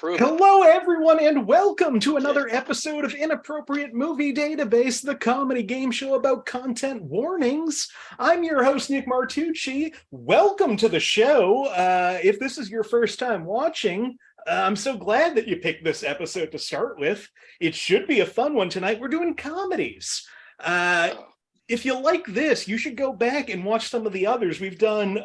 Hello, everyone, and welcome to another episode of Inappropriate Movie Database, the comedy game show about content warnings. I'm your host, Nick Martucci. Welcome to the show. If this is your first time watching, I'm so glad that you picked this episode to start with. It should be a fun one tonight. We're doing comedies. If you like this, you should go back and watch some of the others. We've done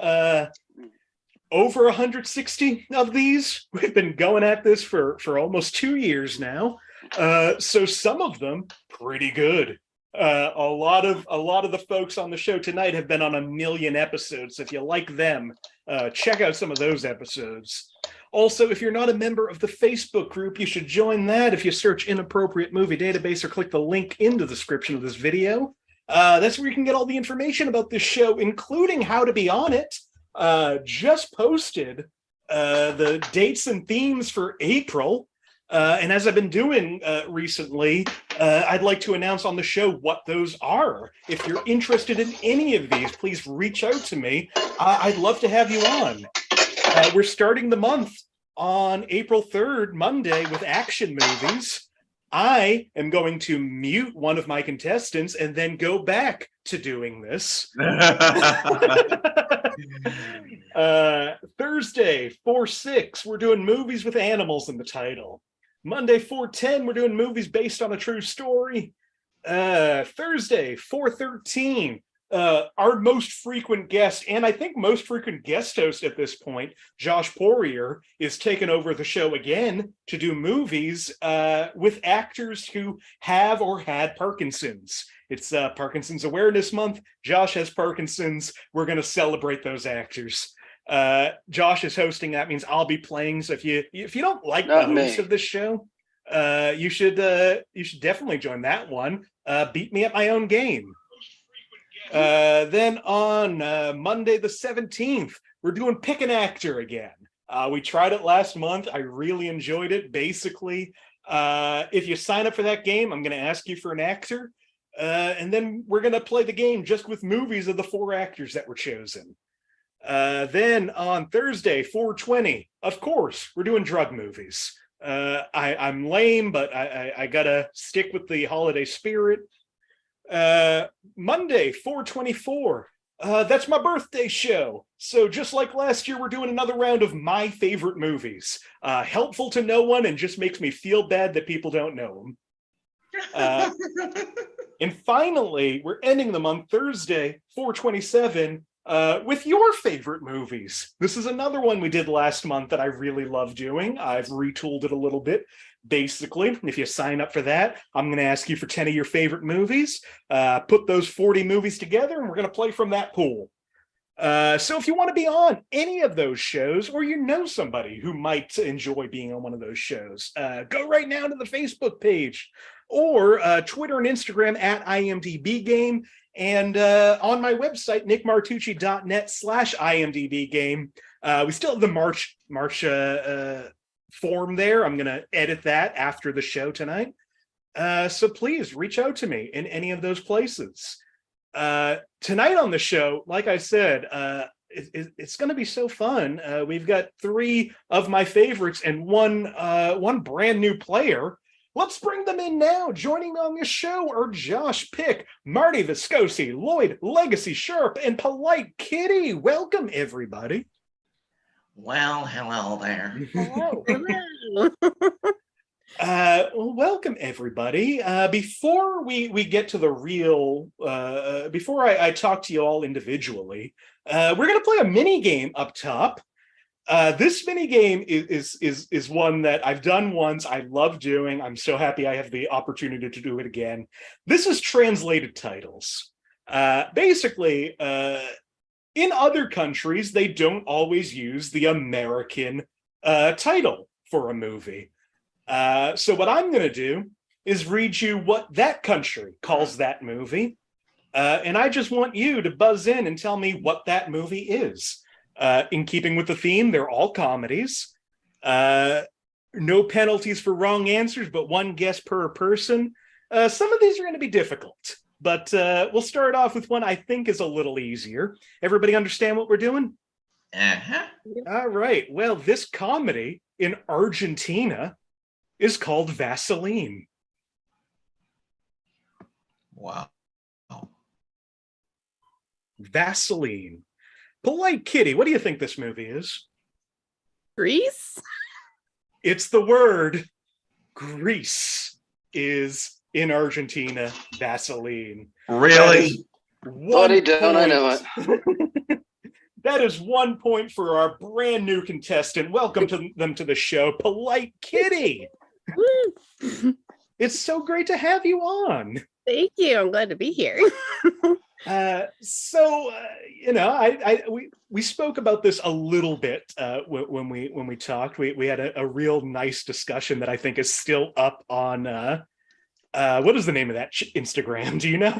over 160 of these. We've been going at this for almost 2 years now. So some of them pretty good. A lot of the folks on the show tonight have been on 1 million episodes. If you like them, check out some of those episodes. Also, if you're not a member of the Facebook group, you should join that if you search Inappropriate Movie Database or click the link in the description of this video. That's where you can get all the information about this show, including how to be on it. Just posted the dates and themes for April. And as I've been doing recently, I'd like to announce on the show what those are. If you're interested in any of these, please reach out to me. I'd love to have you on. We're starting the month on April 3rd, Monday, with action movies. I am going to mute one of my contestants and then go back to doing this. Thursday, 4/6, we're doing movies with animals in the title. Monday, 4/10, we're doing movies based on a true story. Thursday, 4/13, our most frequent guest, and I think most frequent guest host at this point, Josh Poirier, is taking over the show again to do movies with actors who have or had Parkinson's. It's Parkinson's Awareness Month. Josh has Parkinson's. We're going to celebrate those actors. Josh is hosting. That means I'll be playing. So if you don't like the host of this show, you should definitely join that one. Beat me at my own game. Then on Monday the 17th, we're doing Pick an Actor again. We tried it last month. I really enjoyed it. Basically, if you sign up for that game, I'm going to ask you for an actor. And then we're going to play the game just with movies of the 4 actors that were chosen. Then on Thursday, 4/20, of course, we're doing drug movies. I'm lame, but I got to stick with the holiday spirit. Monday, 4/24, that's my birthday show. So just like last year, we're doing another round of my favorite movies. Helpful to no one and just makes me feel bad that people don't know them. And finally, we're ending the month Thursday, 4/27, with your favorite movies. This is another one we did last month that I really love doing. I've retooled it a little bit. Basically, if you sign up for that, I'm going to ask you for 10 of your favorite movies. Put those 40 movies together, and we're going to play from that pool. So if you want to be on any of those shows, or you know somebody who might enjoy being on one of those shows, go right now to the Facebook page or Twitter and Instagram at IMDb Game, and on my website, nickmartucci.net/IMDb Game. We still have the March form there. I'm going to edit that after the show tonight. So please reach out to me in any of those places. Tonight on the show, like I said, it's going to be so fun. We've got 3 of my favorites and one brand new player. Let's bring them in now. Joining me on this show are Josh Pick, Marty Viscosi, Lloyd, Legacy Sharp, and Polite Kitty. Welcome, everybody. Well, hello there. Hello. Welcome, everybody. Before we get to the real, before I talk to you all individually, we're going to play a mini game up top. This mini game is one that I've done once. I love doing. I'm so happy I have the opportunity to do it again. This is translated titles. Basically, in other countries, they don't always use the American title for a movie. So what I'm going to do is read you what that country calls that movie. And I just want you to buzz in and tell me what that movie is. In keeping with the theme, they're all comedies. No penalties for wrong answers, but 1 guess per person. Some of these are going to be difficult, but we'll start off with one I think is a little easier. Everybody understand what we're doing? Uh-huh. All right. Well, this comedy in Argentina is called Vaseline? Wow. Vaseline. Polite Kitty, what do you think this movie is? Grease? It's the word Grease is in Argentina, Vaseline. Really? Buddy, don't I know it? That is 1 point for our brand new contestant. Welcome to them to the show, Polite Kitty. It's so great to have you on. Thank you. I'm glad to be here. We spoke about this a little bit when we talked. We had a real nice discussion that I think is still up on what is the name of that Instagram? Do you know?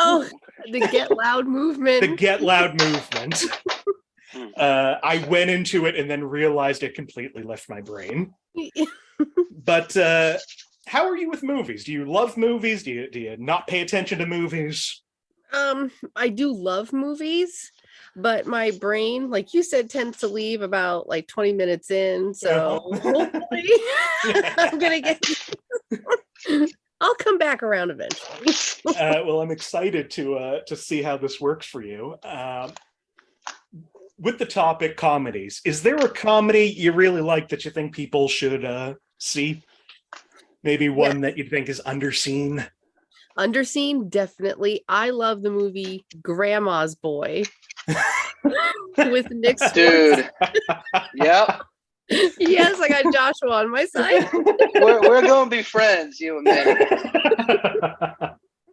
Oh, the Get Loud movement. The Get Loud movement. I went into it and then realized it completely left my brain. But how are you with movies? Do you love movies? Do you not pay attention to movies? I do love movies, but my brain, like you said, tends to leave about like 20 minutes in. So hopefully I'm gonna get I'll come back around eventually. Well, I'm excited to see how this works for you. With the topic comedies, is there a comedy you really like that you think people should see? Maybe one that you think is underseen? Underseen, definitely. I love the movie Grandma's Boy with Nick Swartz. Dude. Yep. Yes, I got Joshua on my side. We're going to be friends, you and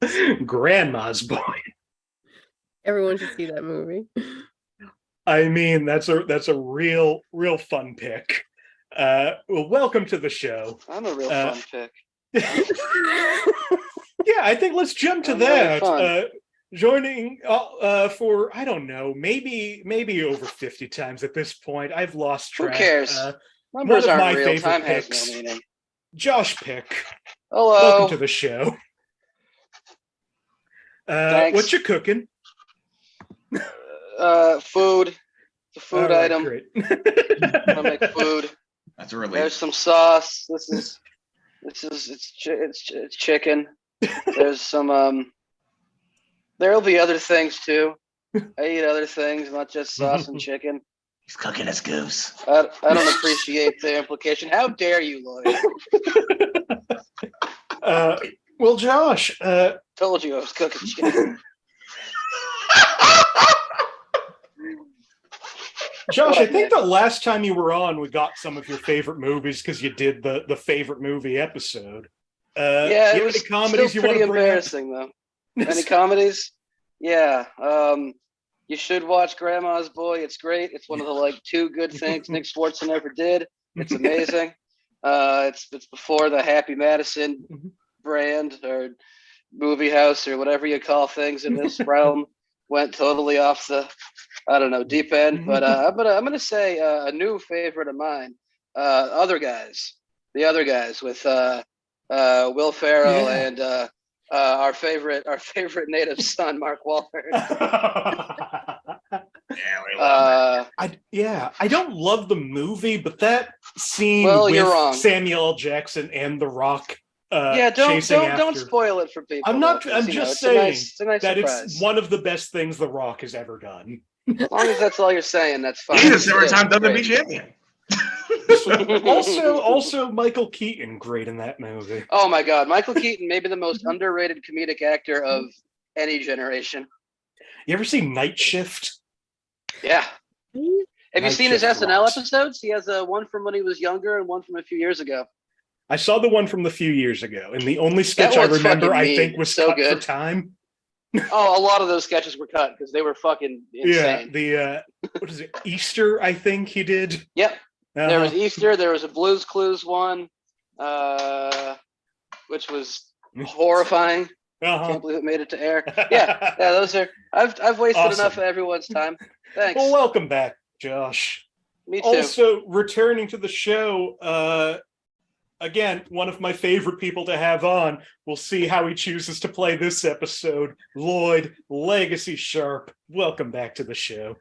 me. Grandma's Boy. Everyone should see that movie. I mean, that's a real fun pick. Well, welcome to the show. I'm a real fun pick. Yeah, I think let's jump to that. Joining for, I don't know, maybe over 50 times at this point. I've lost track. Who cares? Numbers aren't real. Time has no meaning. Josh Pick. Hello. Welcome to the show. What you cooking? Food. It's a food item. Great. I make food. That's a relief. There's some sauce. It's chicken. There's some there'll be other things too. I eat other things, not just sauce and chicken. He's cooking his goose. I don't appreciate the implication. How dare you, Lloyd? Well, Josh, told you I was cooking chicken. Josh, I think the last time you were on, we got some of your favorite movies because you did the favorite movie episode. Yeah, it was any comedies still you pretty want to bring embarrassing though. Any comedies? Yeah. You should watch Grandma's Boy. It's great. It's one of the two good things Nick Swartz ever did. It's amazing. It's before the Happy Madison brand or movie house or whatever you call things in this realm went totally off the deep end. But I'm gonna say a new favorite of mine. The Other Guys with Will Ferrell and our favorite native son, Mark Wahlberg. I don't love the movie, but that scene with Samuel L. Jackson and The Rock. Don't spoil it for people. I'm just saying it's a nice that surprise. It's one of the best things The Rock has ever done. As long as that's all you're saying, that's fine. He's a seven-time WWE champion. also Michael Keaton, great in that movie. Oh my God, Michael Keaton, maybe the most underrated comedic actor of any generation. You ever see Night Shift? Yeah. Have you seen his SNL rocks. episodes? He has one from when he was younger and one from a few years ago. I saw the one from the few years ago, and the only sketch I remember, I think, was so cut good. for time. Oh, a lot of those sketches were cut because they were fucking insane. Yeah, what is it? Easter, I think he did. Yep. There was Easter. There was a Blue's Clues one, which was horrifying. Can't believe it made it to air. Yeah, those are. I've wasted enough of everyone's time. Thanks. Well, welcome back, Josh. Me too. Also, returning to the show, again, one of my favorite people to have on. We'll see how he chooses to play this episode. Lloyd, Legacy Sharp, welcome back to the show.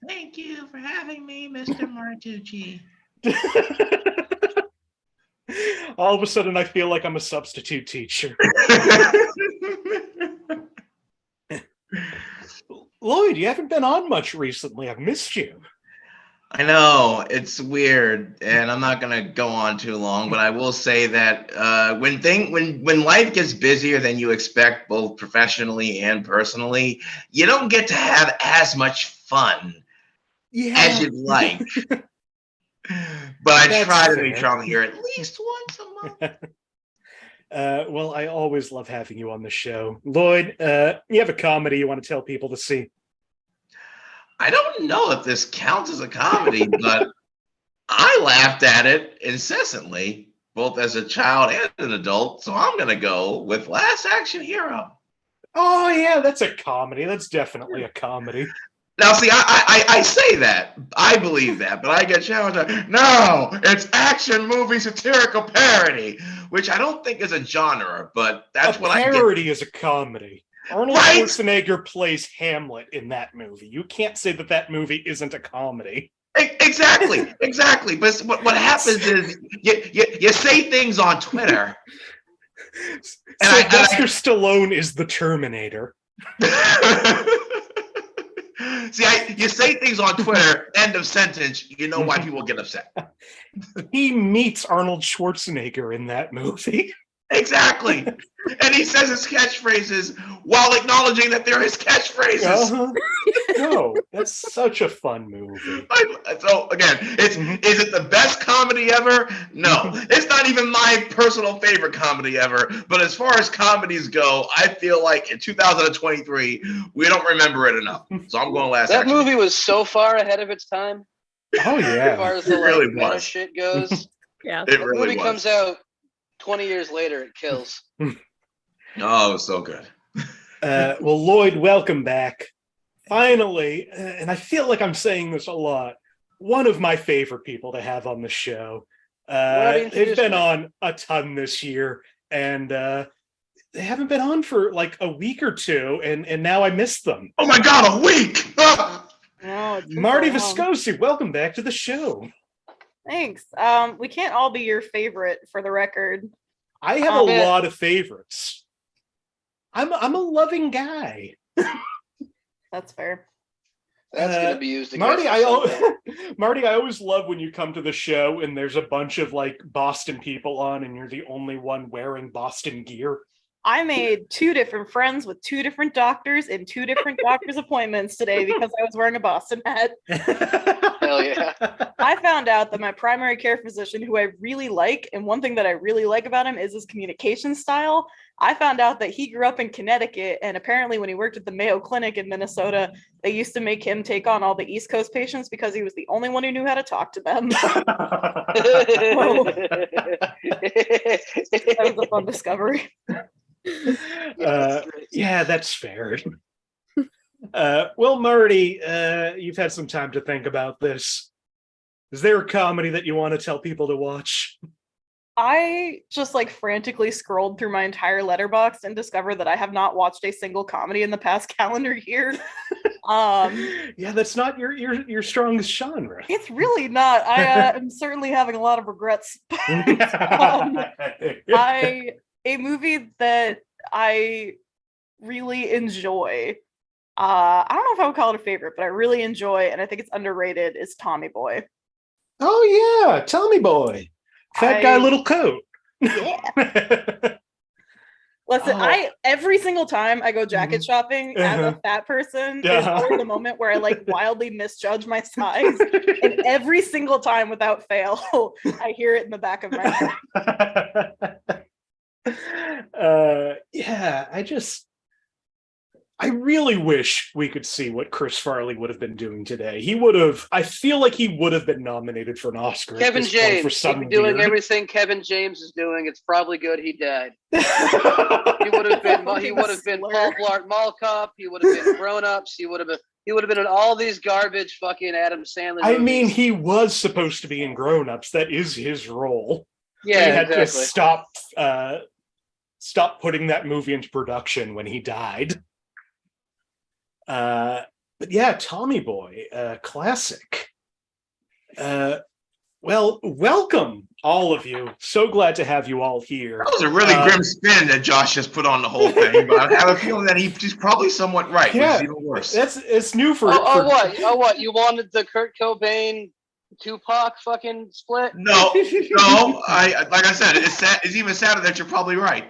Thank you for having me, Mr. Martucci. All of a sudden, I feel like I'm a substitute teacher. Lloyd, you haven't been on much recently. I've missed you. I know it's weird, and I'm not gonna go on too long, but I will say that when life gets busier than you expect, both professionally and personally, you don't get to have as much fun as you'd like. But I try to make sure I'm here at least once a month. Well, I always love having you on the show. Lloyd, you have a comedy you want to tell people to see? I don't know if this counts as a comedy, but I laughed at it incessantly, both as a child and an adult. So I'm going to go with Last Action Hero. Oh, yeah, that's a comedy. That's definitely a comedy. Now, see, I say that. I believe that, but I get challenged. No, it's action movie satirical parody, which I don't think is a genre, but that's what I get. Parody is a comedy. Arnold Schwarzenegger plays Hamlet in that movie. You can't say that movie isn't a comedy. Exactly. But what happens is you say things on Twitter. Sylvester Stallone is the Terminator. See, you say things on Twitter, end of sentence, you know why people get upset. He meets Arnold Schwarzenegger in that movie. Exactly. And he says his catchphrases while acknowledging that they're his catchphrases. No, that's such a fun movie. So again, is it the best comedy ever? No. It's not even my personal favorite comedy ever. But as far as comedies go, I feel like in 2023, we don't remember it enough. So I'm going Last Action. That movie was so far ahead of its time. Oh, yeah. As far as the really meta shit goes. Yeah. It The really movie was. comes out 20 years later, it kills. Oh, it was so good. Well, Lloyd, welcome back. Finally, and I feel like I'm saying this a lot, one of my favorite people to have on the show. They've been on a ton this year, and they haven't been on for like a week or two, and now I missed them. Oh my God, a week! No, Marty Viscosi, welcome back to the show. Thanks. We can't all be your favorite, for the record. I have a lot of favorites. I'm a loving guy. That's fair. That's going to be used against Marty, I always love when you come to the show and there's a bunch of like Boston people on and you're the only one wearing Boston gear. I made 2 different friends with 2 different doctors in 2 different doctor's appointments today because I was wearing a Boston hat. Hell yeah. I found out that my primary care physician, who I really like, and one thing that I really like about him is his communication style. I found out that he grew up in Connecticut, and apparently when he worked at the Mayo Clinic in Minnesota, they used to make him take on all the East Coast patients because he was the only one who knew how to talk to them. That was a fun discovery. Yeah, that's fair. Well, Marty, you've had some time to think about this. Is there a comedy that you want to tell people to watch? I just like frantically scrolled through my entire letterbox and discovered that I have not watched a single comedy in the past calendar year. Yeah, that's not your strongest genre. It's really not. I am certainly having a lot of regrets. A movie that I really enjoy. I don't know if I would call it a favorite, but I really enjoy, and I think it's underrated, is Tommy Boy. Oh yeah, Tommy Boy. Fat guy, little coat. Yeah. Listen, every single time I go jacket shopping as a fat person, there's always a moment where I like wildly misjudge my size. And every single time without fail, I hear it in the back of my head. Yeah, I really wish we could see what Chris Farley would have been doing today. I feel like he would have been nominated for an Oscar. Kevin James, for some doing everything Kevin James is doing. It's probably good he died. He would have been Paul Blart Mall Cop. He would have been Grown Ups. He would have been in all these garbage fucking Adam Sandler movies. I mean, he was supposed to be in Grown Ups. That is his role. Yeah, he had exactly. to stop putting that movie into production when he died. But yeah, Tommy Boy, classic. Well, Well, welcome, all of you. So glad to have you all here. That was a really grim spin that Josh just put on the whole thing, but I have a feeling that he's probably somewhat right, which is even worse. It's new for... What? You wanted the Kurt Cobain Tupac fucking split? No. Like I said, it's even sadder that you're probably right.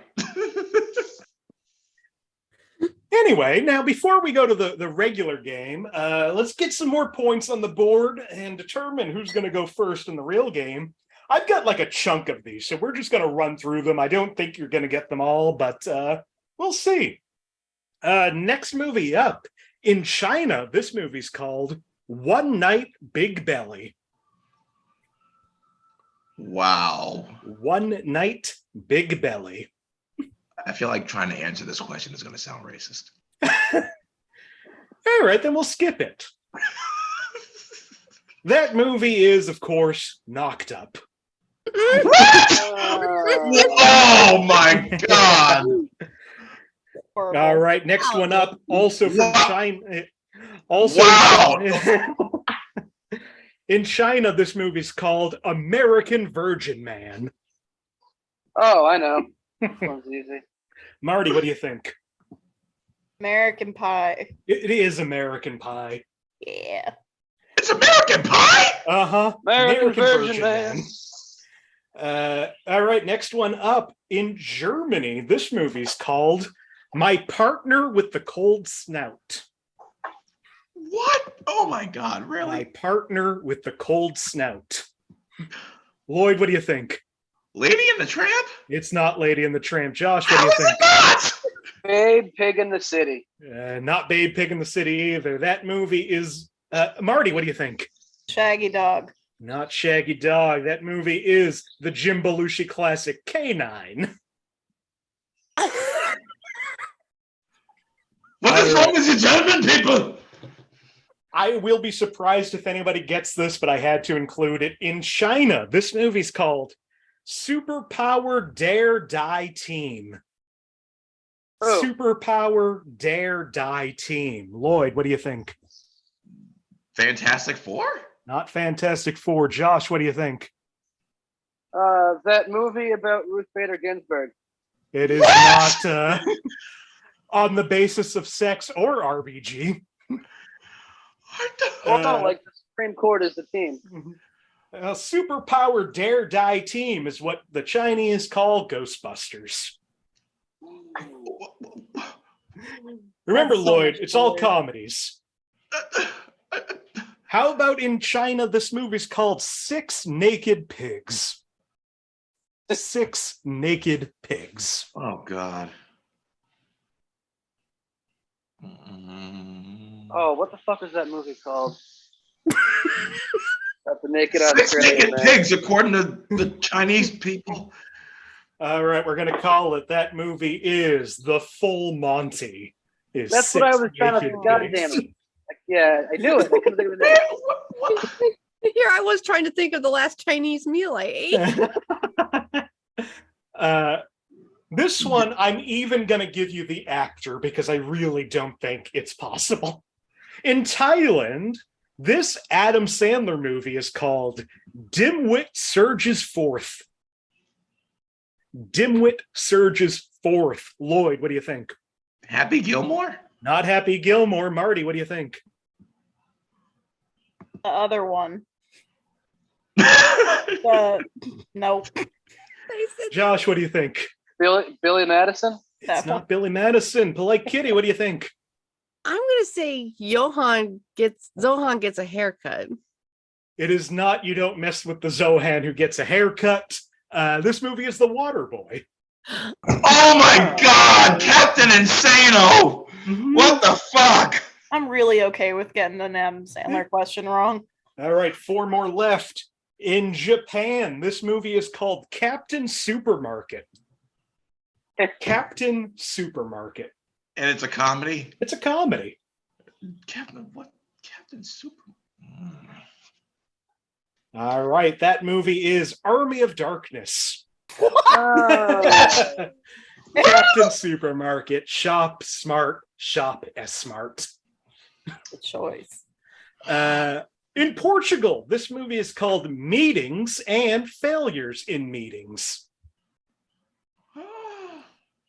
Anyway, now before we go to the regular game, let's get some more points on the board and determine who's going to go first in the real game. I've got like a chunk of these, so we're just going to run through them. I don't think you're going to get them all, but we'll see. Next movie up. In China, this movie's called One Night Big Belly. Wow. One Night Big Belly. I feel like trying to answer this question is going to sound racist. All right, then we'll skip it. That movie is, of course, Knocked Up. Oh my God. All right, next one up, also from China. Also, wow. In China, this movie's called American Virgin Man. Oh, I know. Sounds easy. Marty, what do you think? American Pie. It is American Pie. Yeah. It's American Pie? Uh-huh. American Virgin Man. All right, next one up. In Germany, this movie's called My Partner with the Cold Snout. What? Oh my God, really? My Partner with the Cold Snout. Lloyd, what do you think? Lady and the Tramp? It's not Lady and the Tramp. Josh, what How do you is think? it not? Babe Pig in the City. Not Babe Pig in the City either. That movie is... Marty, what do you think? Shaggy Dog. Not Shaggy Dog. That movie is the Jim Belushi classic K9. What is wrong with you gentlemen, people? I will be surprised if anybody gets this, but I had to include it. In China, this movie's called Superpower Dare Die Team. Oh. Superpower Dare Die Team. Lloyd, what do you think? Fantastic Four? Not Fantastic Four. Josh, what do you think? That movie about Ruth Bader Ginsburg. It is not on the basis of sex or RBG. Like the Supreme Court is the team. Superpower Dare Die Team is what the Chinese call Ghostbusters. Remember, Lloyd, it's all comedies. How about in China, this movie's called Six Naked Pigs. Six Naked Pigs. Oh, God. Oh, what the fuck is that movie called? That's the Naked Six Australian Naked Man. Pigs, according to the Chinese people. All right, we're going to call it. That movie is The Full Monty. That's what I was trying to think. God damn it. Yeah, I knew it. I couldn't think of the name. Here I was trying to think of the last Chinese meal I ate. This one, I'm even going to give you the actor because I really don't think it's possible. In Thailand, this Adam Sandler movie is called Dimwit Surges Forth. Dimwit Surges Forth. Lloyd, what do you think? Happy Gilmore? Not Happy Gilmore. Marty, what do you think? The other one. Nope. Josh, what do you think? Billy Madison? It's not Billy Madison. Polite Kitty, what do you think? I'm gonna say Zohan gets a haircut. It is not You Don't Mess with the Zohan Who Gets a Haircut. This movie is The Water Boy. Oh my God, Captain Insano! What the fuck? I'm really okay with getting an Adam Sandler question wrong. All right, 4 more left. In Japan, this movie is called Captain Supermarket. Captain Supermarket. And it's a comedy? It's a comedy. Captain Super... All right, that movie is Army of Darkness. Captain Supermarket. Shop smart, shop as smart. Good choice. In Portugal, this movie is called Meetings and Failures in Meetings.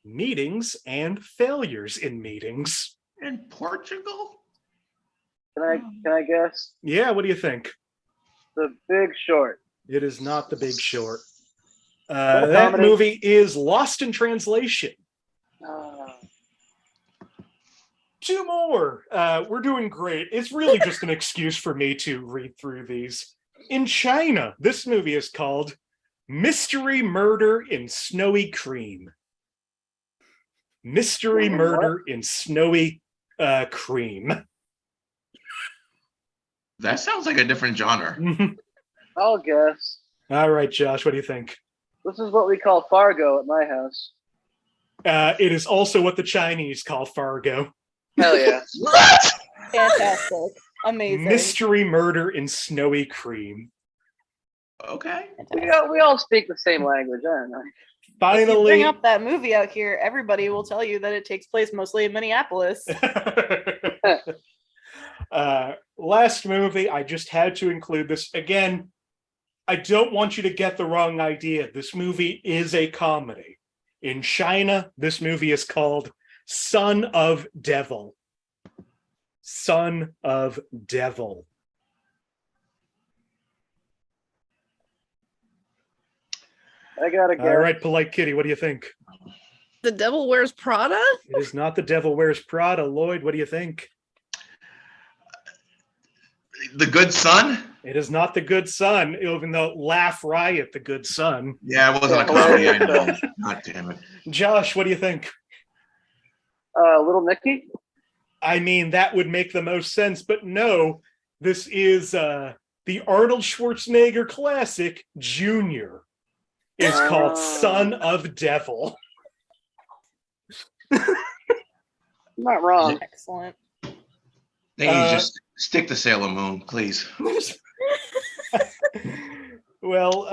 Meetings and Failures in Meetings. In Portugal? Can I guess? Yeah, what do you think? The Big Short. It is not The Big Short. What That comedy? movie is Lost in Translation. Two more. We're doing great. It's really just an excuse for me to read through these. In China, this movie is called Mystery Murder in Snowy Cream. Mystery Murder in Snowy Cream. That sounds like a different genre. I'll guess. All right, Josh, what do you think? This is what we call Fargo at my house. It is also what the Chinese call Fargo. Hell yeah. What? Fantastic. Amazing. Mystery Murder in Snowy Cream. Okay. We all speak the same language. I don't know. If you Finally, bring up that movie out here, everybody will tell you that it takes place mostly in Minneapolis. last movie, I just had to include this. Again, I don't want you to get the wrong idea. This movie is a comedy. In China, this movie is called Son of Devil. Son of Devil. I gotta guess. All right, Polite Kitty, what do you think? The Devil Wears Prada? It is not The Devil Wears Prada. Lloyd, what do you think? The Good Son? It is not The Good Son, even though Laugh Riot, The Good Son. Yeah, it wasn't a comedy. I know. God damn it. Josh, what do you think? Little Nicky? I mean, that would make the most sense, but no, this is the Arnold Schwarzenegger classic, Junior. Is called Son of Devil. Not wrong. Excellent. They need to just stick to Sailor Moon, please. Well,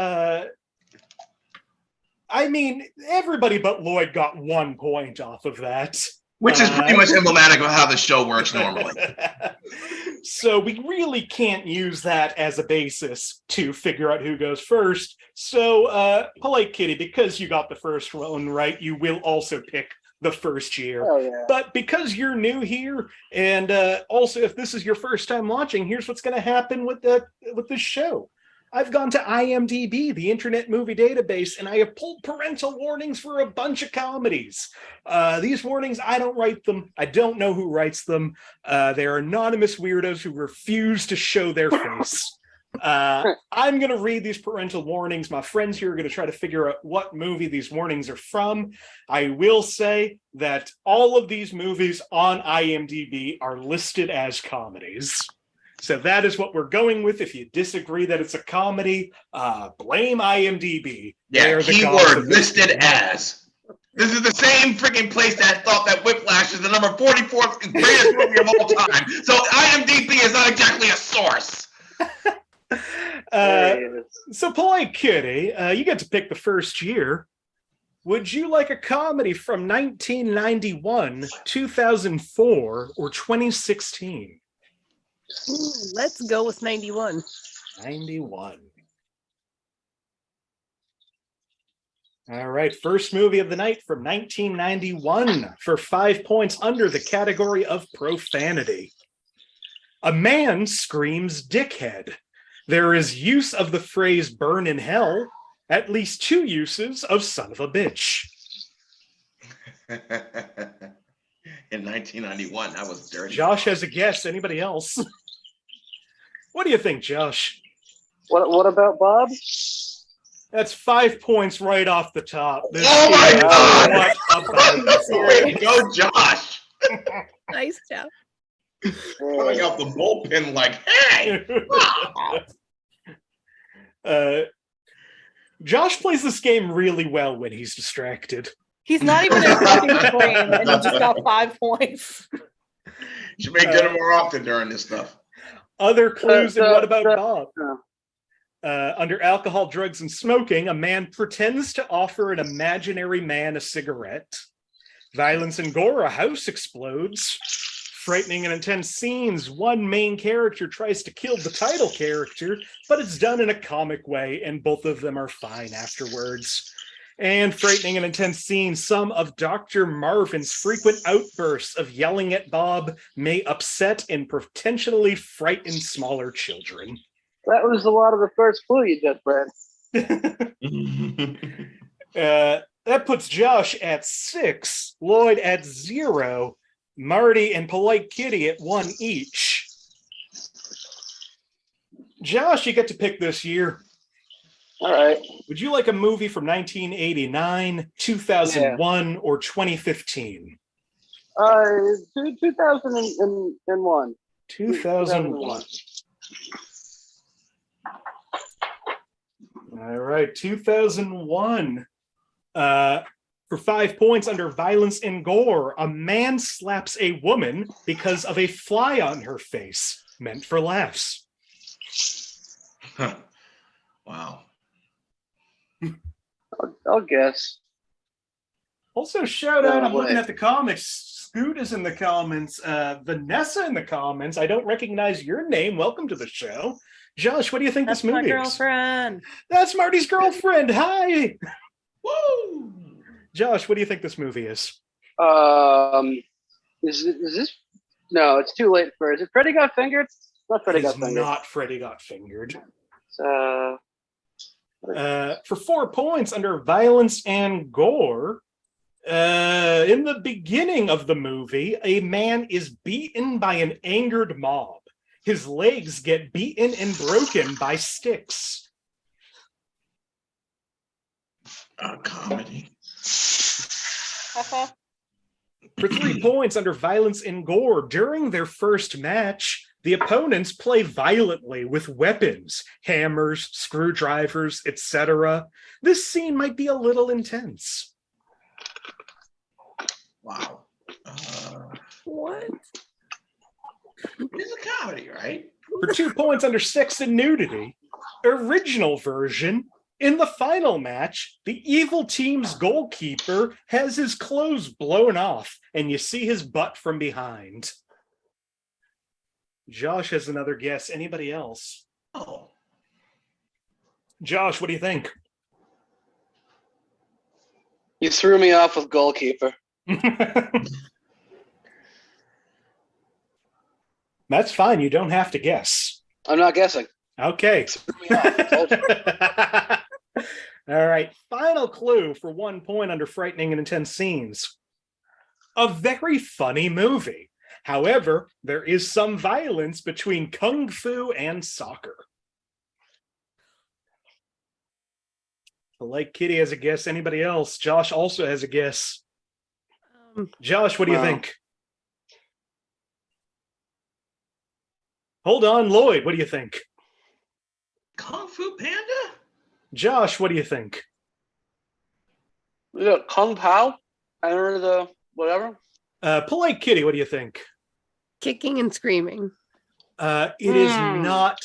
I mean, everybody but Lloyd got 1 point off of that. Which is pretty much emblematic of how the show works normally. So we really can't use that as a basis to figure out who goes first. So, Polite Kitty, because you got the first one right, you will also pick the first year. Oh, yeah. But because you're new here, and also if this is your first time watching, here's what's going to happen with this show. I've gone to IMDb, the Internet Movie Database, and I have pulled parental warnings for a bunch of comedies. These warnings, I don't write them. I don't know who writes them. They're anonymous weirdos who refuse to show their face. I'm going to read these parental warnings. My friends here are going to try to figure out what movie these warnings are from. I will say that all of these movies on IMDb are listed as comedies. So that is what we're going with. If you disagree that it's a comedy, blame IMDb. Yeah, keyword listed as. This is the same freaking place that thought that Whiplash is the number 44th greatest movie of all time. So IMDb is not exactly a source. So Polite Kitty, you get to pick the first year. Would you like a comedy from 1991, 2004, or 2016? Let's go with 91. 91. All right, first movie of the night from 1991 for 5 points under the category of profanity. A man screams dickhead. There is use of the phrase burn in hell, at least 2 uses of son of a bitch. In 1991, that was dirty. Josh has a guess. Anybody else? What do you think, Josh? What about Bob? That's 5 points right off the top. This Oh my is God! What about Way to go, Josh! Nice job. Coming out the bullpen like, hey! Josh plays this game really well when he's distracted. He's not even in fucking frame, and he just got 5 points. Should make dinner more often during this stuff. Other clues in What About Bob? Under alcohol, drugs, and smoking, a man pretends to offer an imaginary man a cigarette. Violence and gore, a house explodes. Frightening and intense scenes. One main character tries to kill the title character, but it's done in a comic way, and both of them are fine afterwards. And frightening and intense scenes. Some of Dr. Marvin's frequent outbursts of yelling at Bob may upset and potentially frighten smaller children. That was a lot of the first clue you just read. That puts Josh at 6, Lloyd at 0, Marty and Polite Kitty at 1 each. Josh, you get to pick this year. All right. Would you like a movie from 1989, 2001, or 2015? 2001. 2001. All right, 2001. For 5 points under violence and gore, a man slaps a woman because of a fly on her face, meant for laughs. Huh. Wow. I'll guess. Also, shout out, I'm No looking way. at the comics. Scoot is in the comments. Vanessa in the comments. I don't recognize your name. Welcome to the show. Josh, what do you think That's this movie my is? girlfriend. That's Marty's girlfriend. Hi. Woo! Josh, what do you think this movie is? Is this? No, it's too late for. Is it Freddy Got Fingered? Not Freddy It Got is Fingered. not Freddy Got Fingered. It's, For 4 points under violence and gore, in the beginning of the movie, a man is beaten by an angered mob. His legs get beaten and broken by sticks. A comedy. For 3 points under violence and gore, during their first match, the opponents play violently with weapons, hammers, screwdrivers, etc. This scene might be a little intense. Wow. What? It's a comedy, right? For 2 points under sex and nudity, original version, in the final match, the evil team's goalkeeper has his clothes blown off, and you see his butt from behind. Josh has another guess. Anybody else? Oh. Josh, what do you think? you threw me off with goalkeeper. That's fine. You don't have to guess. I'm not guessing. Okay. Threw me off. I told you. All right. Final clue for 1 point under frightening and intense scenes. A very funny movie. However, there is some violence between kung fu and soccer. Like Kitty has a guess. Anybody else? Josh also has a guess. Josh, what do you Wow. think? Hold on, Lloyd, what do you think? Kung Fu Panda? Josh, what do you think? Look, Kung Pao. I remember the whatever. Polite Kitty, what do you think? Kicking and screaming. It is not.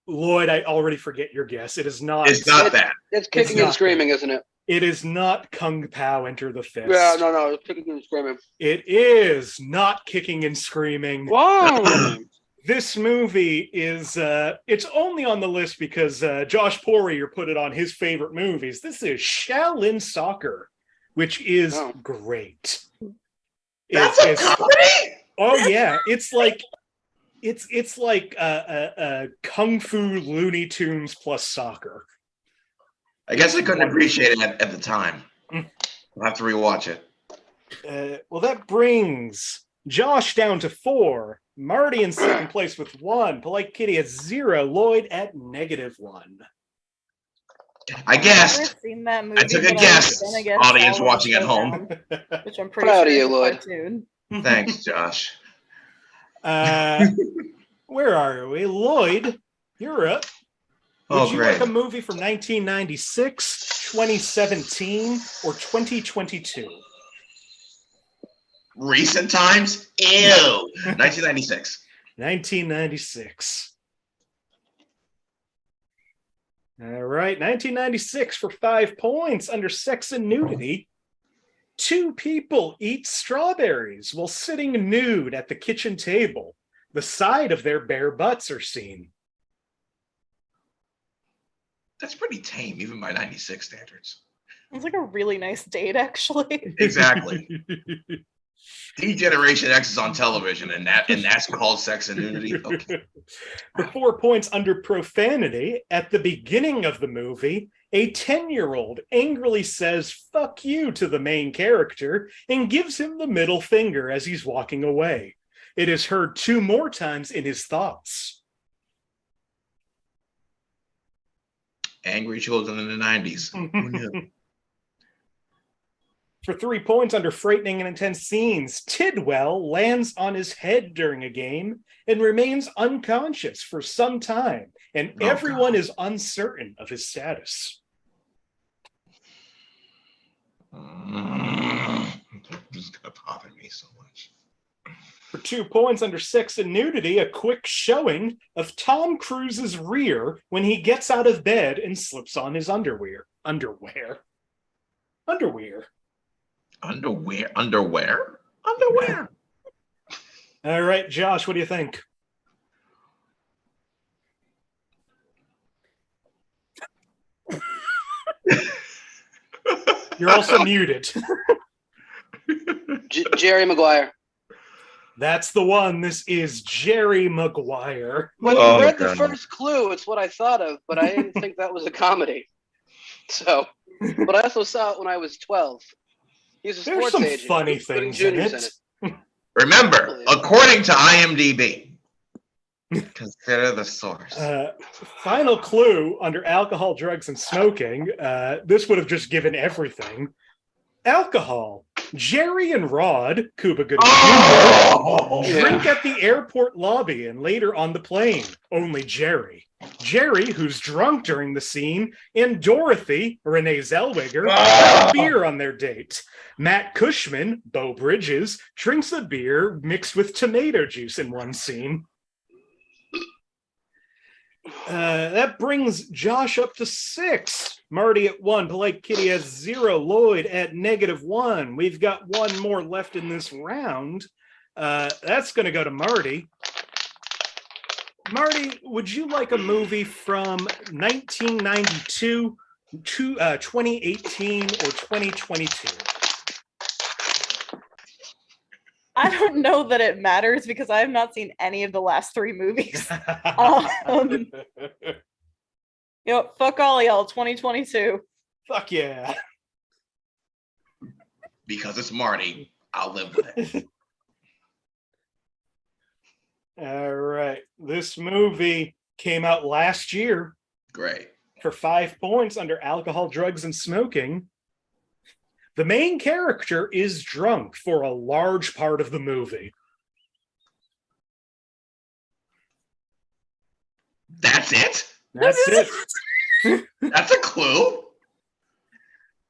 Lloyd, I already forget your guess. It is not. It's not that. It's kicking not and screaming, isn't it? It is not Kung Pao Enter the Fist. Yeah, no, it's kicking and screaming. It is not Kicking and Screaming. Wow. This movie is, it's only on the list because Josh Poirier put it on his favorite movies. This is Shaolin Soccer, which is great. That's a comedy? Oh yeah, it's like Kung Fu Looney Tunes plus soccer. I guess I couldn't appreciate it at the time. I'll have to rewatch it. Well, that brings Josh down to 4, Marty in second place with 1, Polite Kitty at 0, Lloyd at -1. I I've guessed. never seen that movie. I took a but guess. was gonna guess Audience Shaolin watching at home. Showdown, which I'm pretty Proud sure of you, is a Lloyd. cartoon. Thanks, Josh. Where are we? Lloyd, you're up. Would Oh, you great. like a movie from 1996, 2017, or 2022? Recent times? Ew. 1996. 1996. All right, 1996 for 5 points under sex and nudity. Two people eat strawberries while sitting nude at the kitchen table. The side of their bare butts are seen. That's pretty tame, even by 96 standards. It's like a really nice date, actually. Exactly. Generation X is on television, and that's called sex and nudity. Okay. For 4 points under profanity, at the beginning of the movie, a 10-year-old angrily says "fuck you" to the main character and gives him the middle finger as he's walking away. It is heard 2 more times in his thoughts. Angry children in the 90s. Who knew? For 3 points under frightening and intense scenes, Tidwell lands on his head during a game and remains unconscious for some time, and everyone is uncertain of his status. This is going to bother me so much. For 2 points under sex and nudity, a quick showing of Tom Cruise's rear when he gets out of bed and slips on his underwear. Underwear. All right, Josh, what do you think? You're also muted. Jerry Maguire. That's the one. This is Jerry Maguire. When you read the first clue, it's what I thought of, but I didn't think that was a comedy. So, but I also saw it when I was 12. He's a sports agent. There's some funny things in it. Remember, according to IMDb, consider the source. Final clue under alcohol, drugs, and smoking. This would have just given everything. Alcohol. Jerry and Rod, Cuba Gooding Jr., drink at the airport lobby and later on the plane. Only Jerry. Jerry, who's drunk during the scene, and Dorothy, Renee Zellweger, have a beer on their date. Matt Cushman, Beau Bridges, drinks a beer mixed with tomato juice in one scene. That brings Josh up to 6. Marty at 1. Polite Kitty has 0. Lloyd at -1. We've got one more left in this round. That's going to go to Marty. Marty, would you like a movie from 1992, 2018, or 2022? I don't know that it matters because I have not seen any of the last 3 movies. Fuck all y'all, 2022. Fuck yeah. Because it's Marty, I'll live with it. All right. This movie came out last year. Great. For 5 points under alcohol, drugs, and smoking. The main character is drunk for a large part of the movie. That's it? That's it. That's a clue.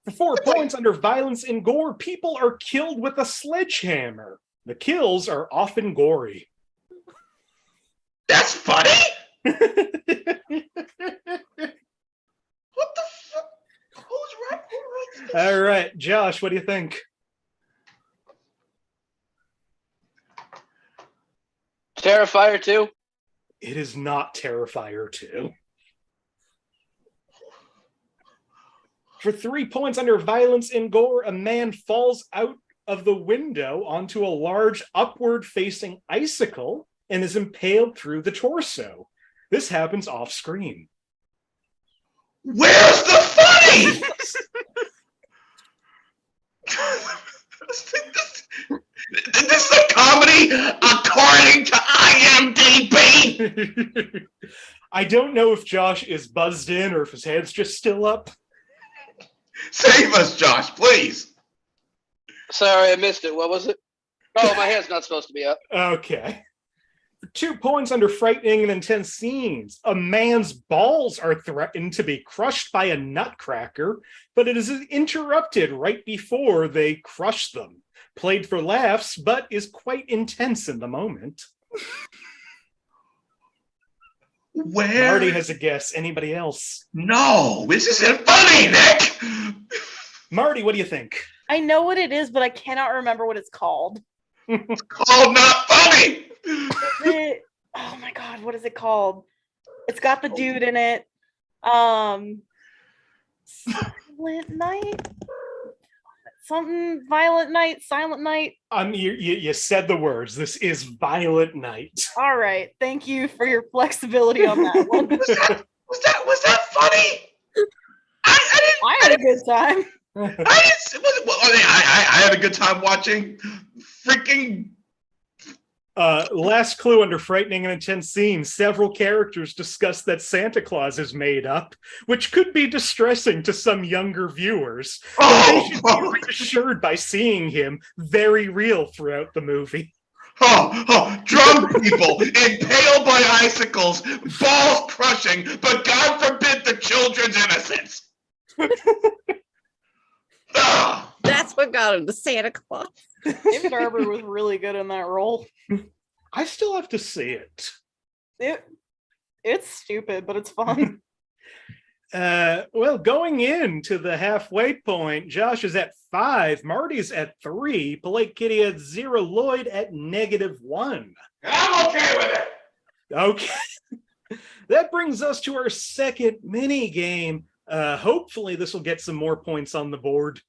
For 4 points under violence and gore, people are killed with a sledgehammer. The kills are often gory. That's funny? What the fuck? Who's right? Who writes this? All right, Josh, what do you think? Terrifier 2? It is not Terrifier 2. For 3 points under violence and gore, a man falls out of the window onto a large upward-facing icicle and is impaled through the torso. This happens off-screen. Where's the funny? This is a comedy according to IMDb. I don't know if Josh is buzzed in or if his head's just still up. Save us, Josh, please. Sorry, I missed it. What was it? Oh, my head's not supposed to be up. Okay. For 2 points under frightening and intense scenes, a man's balls are threatened to be crushed by a nutcracker, but it is interrupted right before they crush them. Played for laughs, but is quite intense in the moment. Where? Marty has a guess. Anybody else? No, this isn't funny, Nick. Marty, what do you think? I know what it is, but I cannot remember what it's called. It's called Not Funny. Oh my god, what is it called? It's got the dude in it. Silent Night? Something Violent Night, Silent Night. You said the words. This is Violent Night. All right. Thank you for your flexibility on that one. Was that funny? I had a good time. I had a good time watching freaking. Last clue under frightening and intense scenes. Several characters discuss that Santa Claus is made up, which could be distressing to some younger viewers. They should be reassured by seeing him very real throughout the movie. Drunk people impaled by icicles, balls crushing, but God forbid the children's innocence. That's what got him, the Santa Claus. David Harbour was really good in that role. I still have to see it. It's stupid, but it's fun. Well, going into the halfway point, Josh is at 5, Marty's at 3, Polite Kitty at 0, Lloyd at -1. I'm okay with it. Okay. That brings us to our second mini game. Hopefully this will get some more points on the board.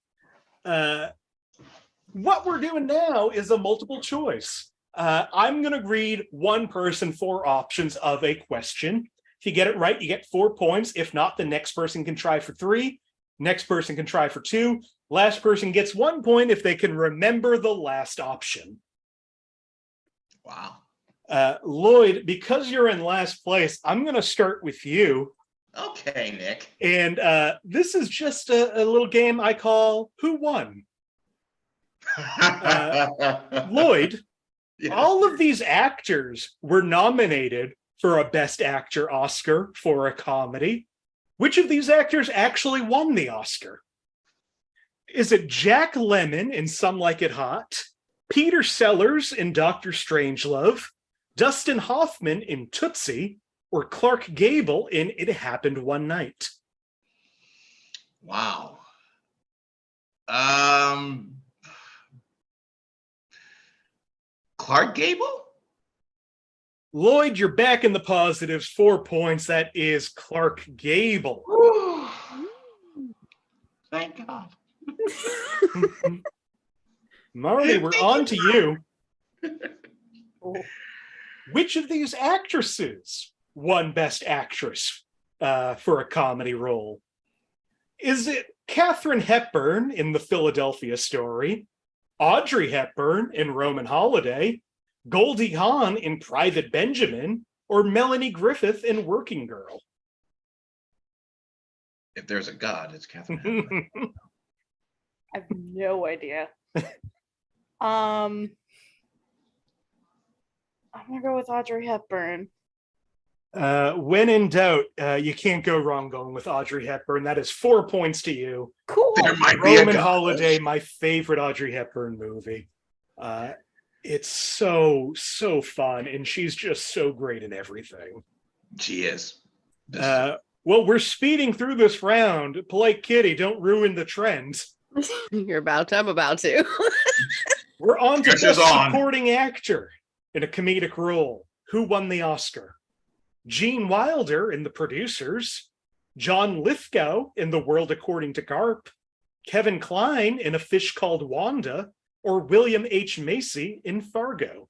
What we're doing now is a multiple choice. I'm going to read one person 4 options of a question. If you get it right, you get 4 points. If not, the next person can try for 3. Next person can try for 2. Last person gets 1 point if they can remember the last option. Wow. Lloyd, because you're in last place, I'm going to start with you. Okay, Nick. And this is just a little game I call Who Won? Lloyd, Yeah. all of these actors were nominated for a Best Actor Oscar for a comedy. Which of these actors actually won the Oscar? Is it Jack Lemmon in Some Like It Hot, Peter Sellers in Dr. Strangelove, Dustin Hoffman in Tootsie, or Clark Gable in It Happened One Night? Wow. Clark Gable? Lloyd, you're back in the positives. 4 points. That is Clark Gable. Thank God. Marty, we're on to you. Which of these actresses won Best Actress for a comedy role? Is it Katharine Hepburn in The Philadelphia Story, Audrey Hepburn in Roman Holiday, Goldie Hawn in Private Benjamin, or Melanie Griffith in Working Girl? If there's a God, it's Catherine Hepburn. I have no idea. I'm gonna go with Audrey Hepburn. When in doubt, you can't go wrong going with Audrey Hepburn. That is 4 points to you. Cool. There might be a Roman God. Holiday, my favorite Audrey Hepburn movie. It's so fun, and she's just so great in everything. She is. Well, we're speeding through this round. Polite Kitty, don't ruin the trend. You're about to. I'm about to. We're on to Pressure's Best on. Supporting Actor in a Comedic Role. Who won the Oscar? Gene Wilder in The Producers, John Lithgow in The World According to Garp, Kevin Kline in A Fish Called Wanda, or William H. Macy in Fargo?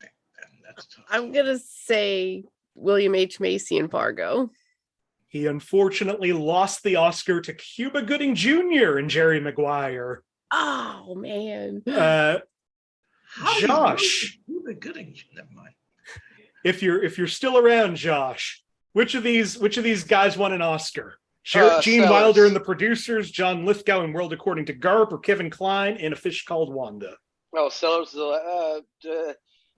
That's tough. I'm going to say William H. Macy in Fargo. He unfortunately lost the Oscar to Cuba Gooding Jr. and Jerry Maguire. Oh, man. How do you Josh, know the Gooding? Never mind. if you're still around, Josh, which of these guys won an Oscar? Gene Sellers. Wilder in The Producers, John Lithgow in World According to Garp, or Kevin Kline in A Fish Called Wanda? Oh, Sellers is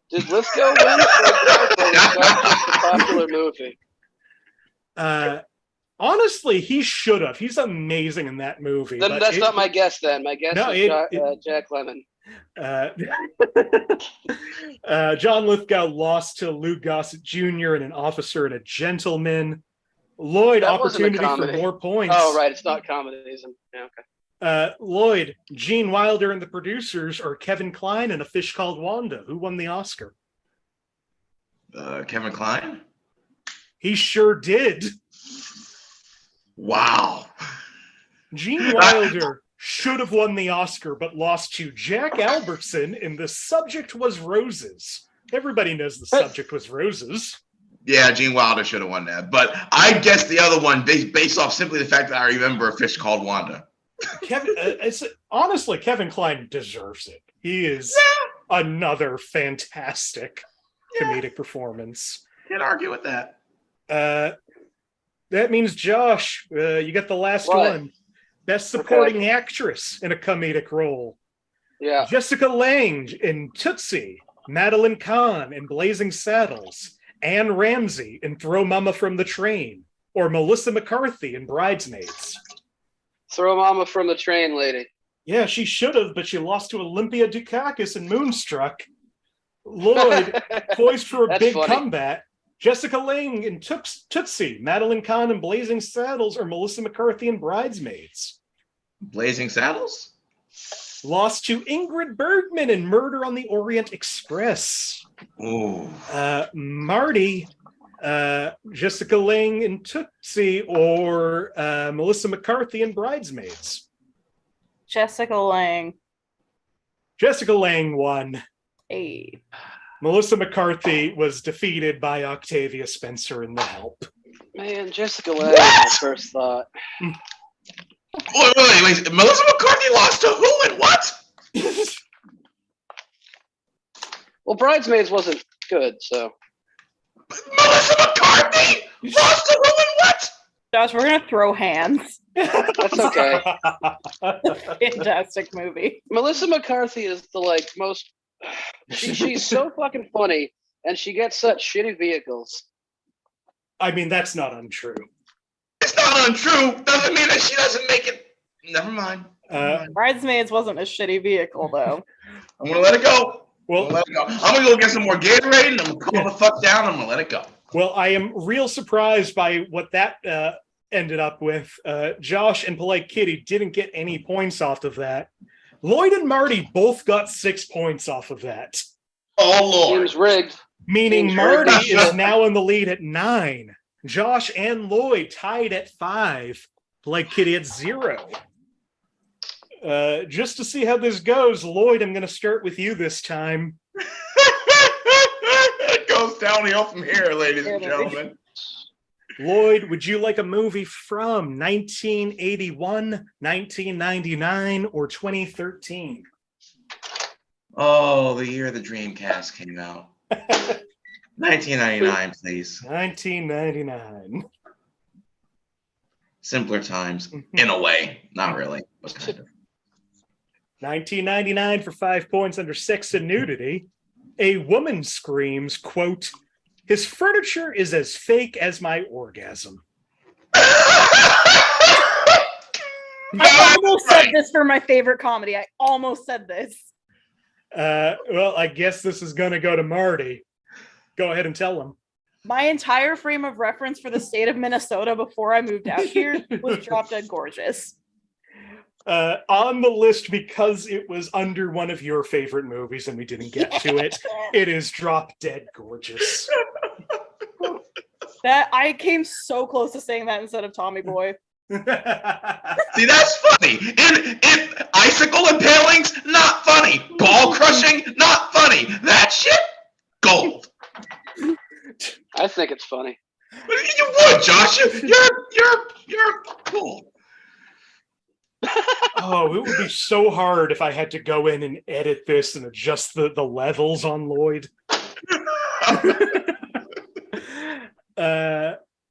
did Lithgow win? Or was that just a popular movie? Honestly, he should have. He's amazing in that movie. Then but that's not my guess. Then my guess No, is Jack Lemmon. John Lithgow lost to Lou Gossett Jr. in An Officer and a Gentleman. Lloyd, That wasn't a opportunity for comedy. more points. Oh, right, it's not comedies. Yeah, okay. Lloyd, Gene Wilder and the producers, or Kevin Kline and A Fish Called Wanda? Who won the Oscar? Kevin Kline? He sure did. Wow. Gene Wilder should have won the Oscar, but lost to Jack Albertson in The Subject Was Roses. Everybody knows The Subject Was Roses. Yeah, Gene Wilder should have won that. But I guess the other one, based off simply the fact that I remember A Fish Called Wanda. Honestly, Kevin Kline deserves it. He is another fantastic comedic performance. Can't argue with that. That means, Josh, you get the last one. Best supporting actress in a comedic role. Yeah. Jessica Lange in Tootsie, Madeline Kahn in Blazing Saddles, Anne Ramsey in Throw Mama from the Train, or Melissa McCarthy in Bridesmaids. Throw Mama from the Train, lady. Yeah, she should have, but she lost to Olympia Dukakis in Moonstruck. Lloyd, poised for a big comeback. Jessica Lange in Tootsie, Madeline Kahn in Blazing Saddles, or Melissa McCarthy in Bridesmaids. Blazing Saddles? Lost to Ingrid Bergman in Murder on the Orient Express. Ooh. Marty, Jessica Lange in Tootsie, or Melissa McCarthy in Bridesmaids. Jessica Lange. Jessica Lange won. Hey. Melissa McCarthy was defeated by Octavia Spencer in The Help. Man, Jessica Lange was my first thought. Wait. Melissa McCarthy lost to who and what? Well, Bridesmaids wasn't good, so. Melissa McCarthy lost to who and what? Josh, we're gonna throw hands. That's okay. Fantastic movie. Melissa McCarthy is the most. She's so fucking funny, and she gets such shitty vehicles. I mean, that's not untrue. It's not untrue. Doesn't mean that she doesn't make it. Never mind. Bridesmaids wasn't a shitty vehicle, though. I'm gonna let it go. Well, I'm gonna go get some more Gatorade, and I'm gonna calm the fuck down. And I'm gonna let it go. Well, I am real surprised by what that ended up with. Josh and Polite Kitty didn't get any points off of that. Lloyd and Marty both got 6 points off of that. Oh, Lord. Seems rigged. Meaning Seems Marty rigged. is now in the lead at 9. Josh and Lloyd tied at 5. Polite Kitty at 0. Just to see how this goes, Lloyd, I'm going to start with you this time. It goes downhill from here, ladies and gentlemen. Lloyd, would you like a movie from 1981, 1999, or 2013? Oh, the year the Dreamcast came out. 1999, please. 1999. Simpler times, in a way. Not really, but kind of. 1999 for 5 points under sex and nudity. A woman screams, quote, "His furniture is as fake as my orgasm." I almost said this for my favorite comedy. I almost said this. Well, I guess this is going to go to Marty. Go ahead and tell him. My entire frame of reference for the state of Minnesota before I moved out here was Drop Dead Gorgeous. On the list, because it was under one of your favorite movies and we didn't get to it, it is Drop Dead Gorgeous. That I came so close to saying that instead of Tommy Boy. See, that's funny. In icicle impalings, not funny. Ball crushing, not funny. That shit, gold. I think it's funny. You would, Josh. You're cool. Oh, it would be so hard if I had to go in and edit this and adjust the levels on Lloyd.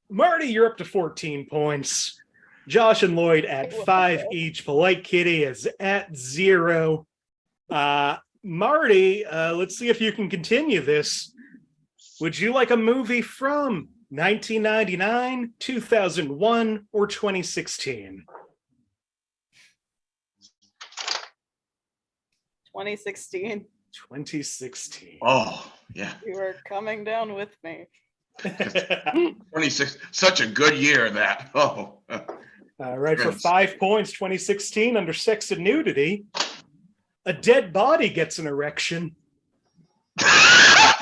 Marty, you're up to 14 points. Josh and Lloyd at 5 each. Polite Kitty is at 0. Marty, let's see if you can continue this. Would you like a movie from 1999, 2001, or 2016? 2016. 2016. Oh, yeah. You are coming down with me. 26. Such a good year, that. Oh. All right, for 5 points, 2016, under sex and nudity, a dead body gets an erection. Yeah,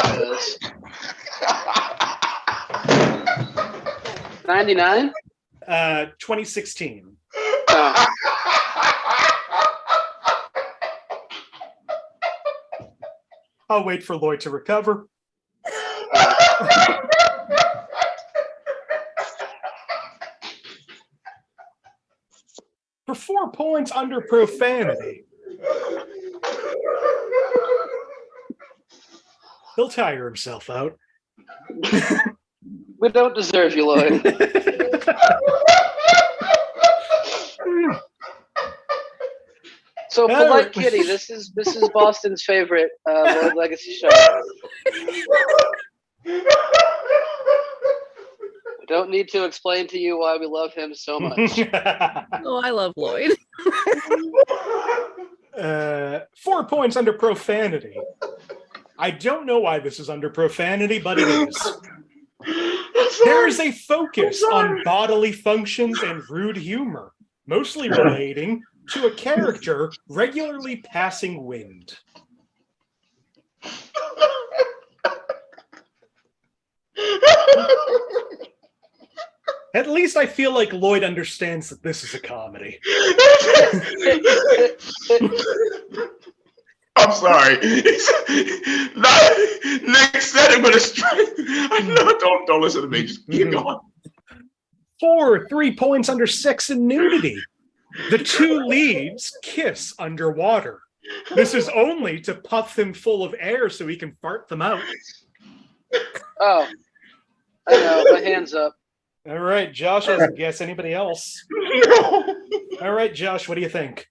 it is. 99? 2016. I'll wait for Lloyd to recover. For 4 points, under profanity. He'll tire himself out. We don't deserve you, Lloyd. So, Polite Kitty, this is Boston's favorite Lloyd Legacy show. I don't need to explain to you why we love him so much. Oh, I love Lloyd. 4 points under profanity. I don't know why this is under profanity, but it is. There is a focus on bodily functions and rude humor, mostly relating to a character regularly passing wind. At least I feel like Lloyd understands that this is a comedy. I'm sorry. Nick said it, but it's true. No, don't listen to me. Just keep going. 3 points under sex and nudity. The two leads kiss underwater. This is only to puff him full of air so he can fart them out. Oh, I know. My hand's up. All right, Josh has a guess. Anybody else? No. All right, Josh, what do you think?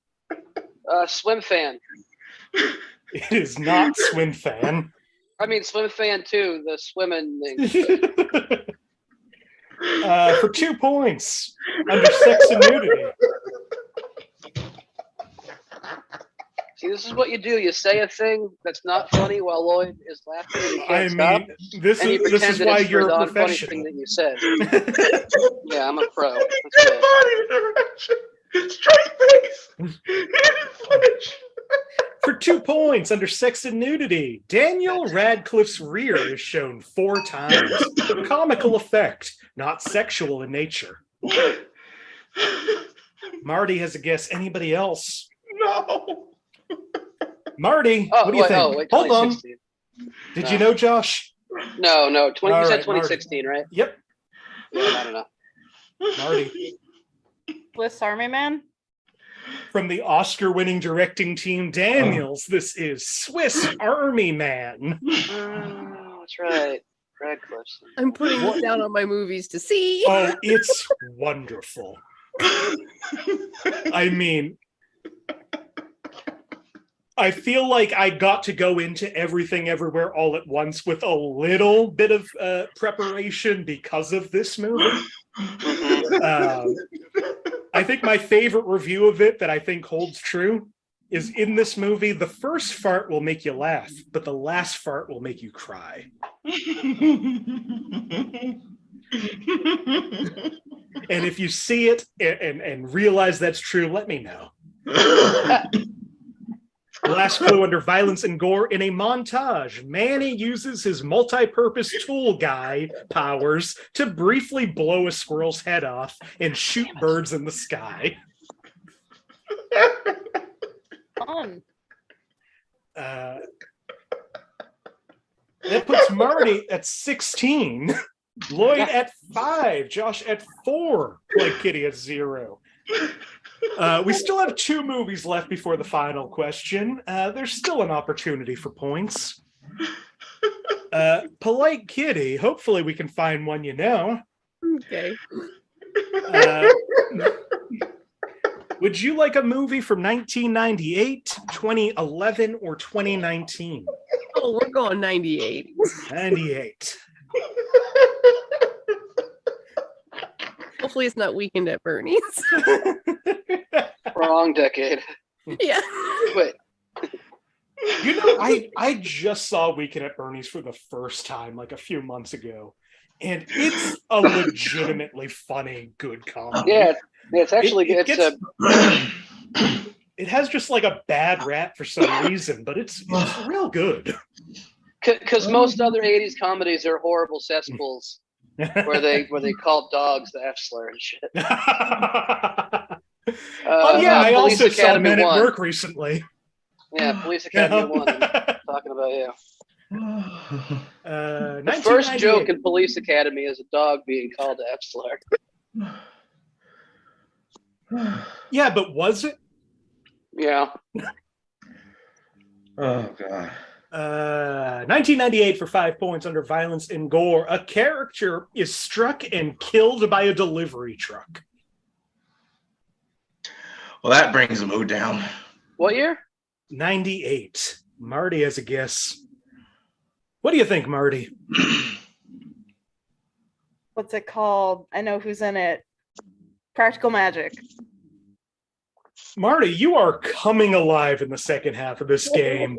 Swim fan. It is not swim fan. I mean, swim fan too. The swimming thing. For 2 points under sex and nudity. See, this is what you do. You say a thing that's not funny while Lloyd is laughing. And you can't stop, this is why you're a professional. Thing that you said. Yeah, I'm a pro. That's good. Straight face. For 2 points under sex and nudity, Daniel Radcliffe's rear is shown 4 times. For comical effect, not sexual in nature. Marty has a guess. Anybody else? No. Marty, what do you think? Wait, hold on. Did you know, Josh? No. You said 2016, Marty. right? Yep. Yeah, I don't know. Marty. Swiss Army Man? From the Oscar-winning directing team Daniels, this is Swiss Army Man. Oh, that's right. Radcliffe. I'm putting this down on my movies to see. Oh, it's wonderful. I mean, I feel like I got to go into Everything Everywhere All at Once with a little bit of preparation because of this movie. I think my favorite review of it that I think holds true is, in this movie, the first fart will make you laugh, but the last fart will make you cry. And if you see it and realize that's true, let me know. Last clue under violence and gore. In a montage, Manny uses his multi-purpose tool guy powers to briefly blow a squirrel's head off and shoot birds in the sky. Fun. That puts Marty at 16, Lloyd at 5, Josh at 4, Like Kitty at 0. We still have 2 movies left before the final question. There's still an opportunity for points. Polite Kitty, hopefully we can find one you know. Okay. Would you like a movie from 1998, 2011, or 2019? Oh, we're going 98. 98. Hopefully it's not Weekend at Bernie's. Wrong decade. Yeah. Wait. You know, I just saw Weekend at Bernie's for the first time like a few months ago. And it's a legitimately funny, good comedy. Yeah, it's actually it has just like a bad rap for some reason, but it's real good. Because most other 80s comedies are horrible cesspools where they call dogs the F slur and shit. I also saw Academy Men at 1. Work recently. Yeah, Police Academy 1. I'm talking about you. The first joke in Police Academy is a dog being called the F slur. Yeah, but was it? Yeah. Oh god. 1998 for 5 points under violence and gore. A character is struck and killed by a delivery truck. Well, that brings the mood down. What year? 98. Marty has a guess. What do you think, Marty? What's it called? I know who's in it. Practical Magic. Marty, you are coming alive in the second half of this game.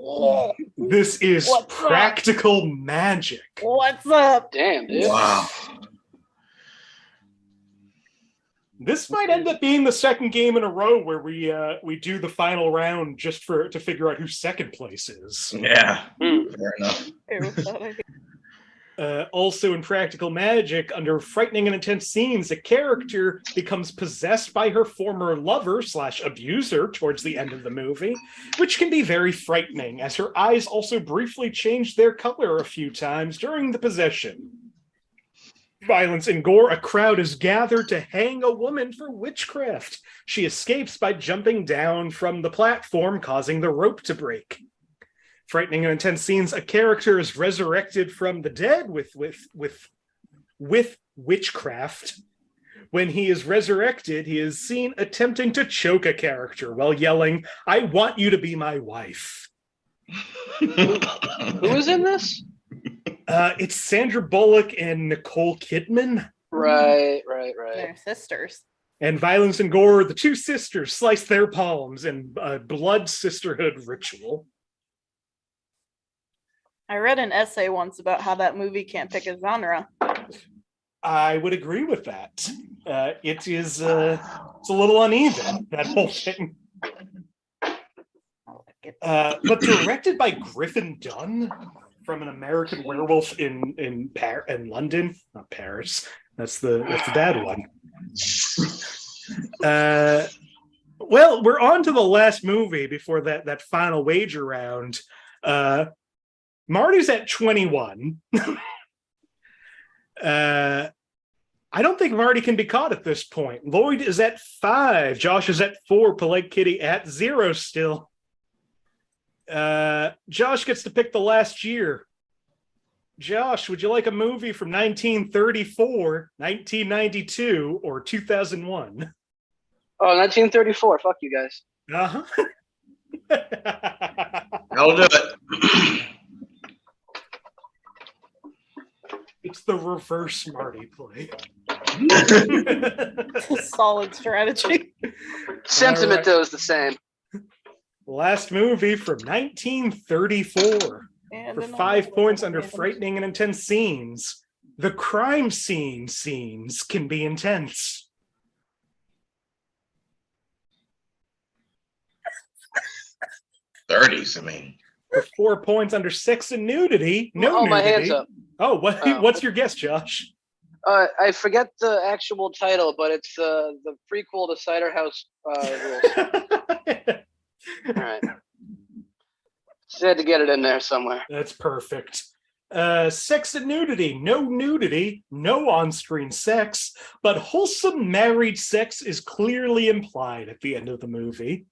This is Practical Magic. What's up? Damn, dude. Wow. This might end up being the second game in a row where we do the final round just to figure out who second place is. Yeah, fair enough. Also in Practical Magic, under frightening and intense scenes, a character becomes possessed by her former lover / abuser towards the end of the movie, which can be very frightening, as her eyes also briefly change their color a few times during the possession. Violence and gore, a crowd is gathered to hang a woman for witchcraft. She escapes by jumping down from the platform, causing the rope to break. Frightening and intense scenes, a character is resurrected from the dead with witchcraft. When he is resurrected, he is seen attempting to choke a character while yelling, "I want you to be my wife." Who is in this? It's Sandra Bullock and Nicole Kidman. Right. They're sisters. And violence and gore, the two sisters slice their palms in a blood sisterhood ritual. I read an essay once about how that movie can't pick a genre. I would agree with that. It's a little uneven, that whole thing. But directed by Griffin Dunn from An American Werewolf in London, not Paris. That's the bad one. Well, we're on to the last movie before that final wager round. Marty's at 21. I don't think Marty can be caught at this point. Lloyd is at 5. Josh is at 4. Polite Kitty at 0 still. Josh gets to pick the last year. Josh, would you like a movie from 1934, 1992, or 2001? Oh, 1934. Fuck you guys. Uh-huh. I'll do it. It's the reverse Marty play. Solid strategy. Sentiment, right. though, is the same. Last movie from 1934. And For 5 points under frightening and intense scenes. The crime scenes can be intense. '30s, I mean. For 4 points under sex and nudity. No Oh, nudity. my hands up. Oh, what's your guess, Josh? I forget the actual title, but it's the prequel to Cider House Rules. All right. Just had to get it in there somewhere. That's perfect. Sex and nudity. No on-screen sex, but wholesome married sex is clearly implied at the end of the movie.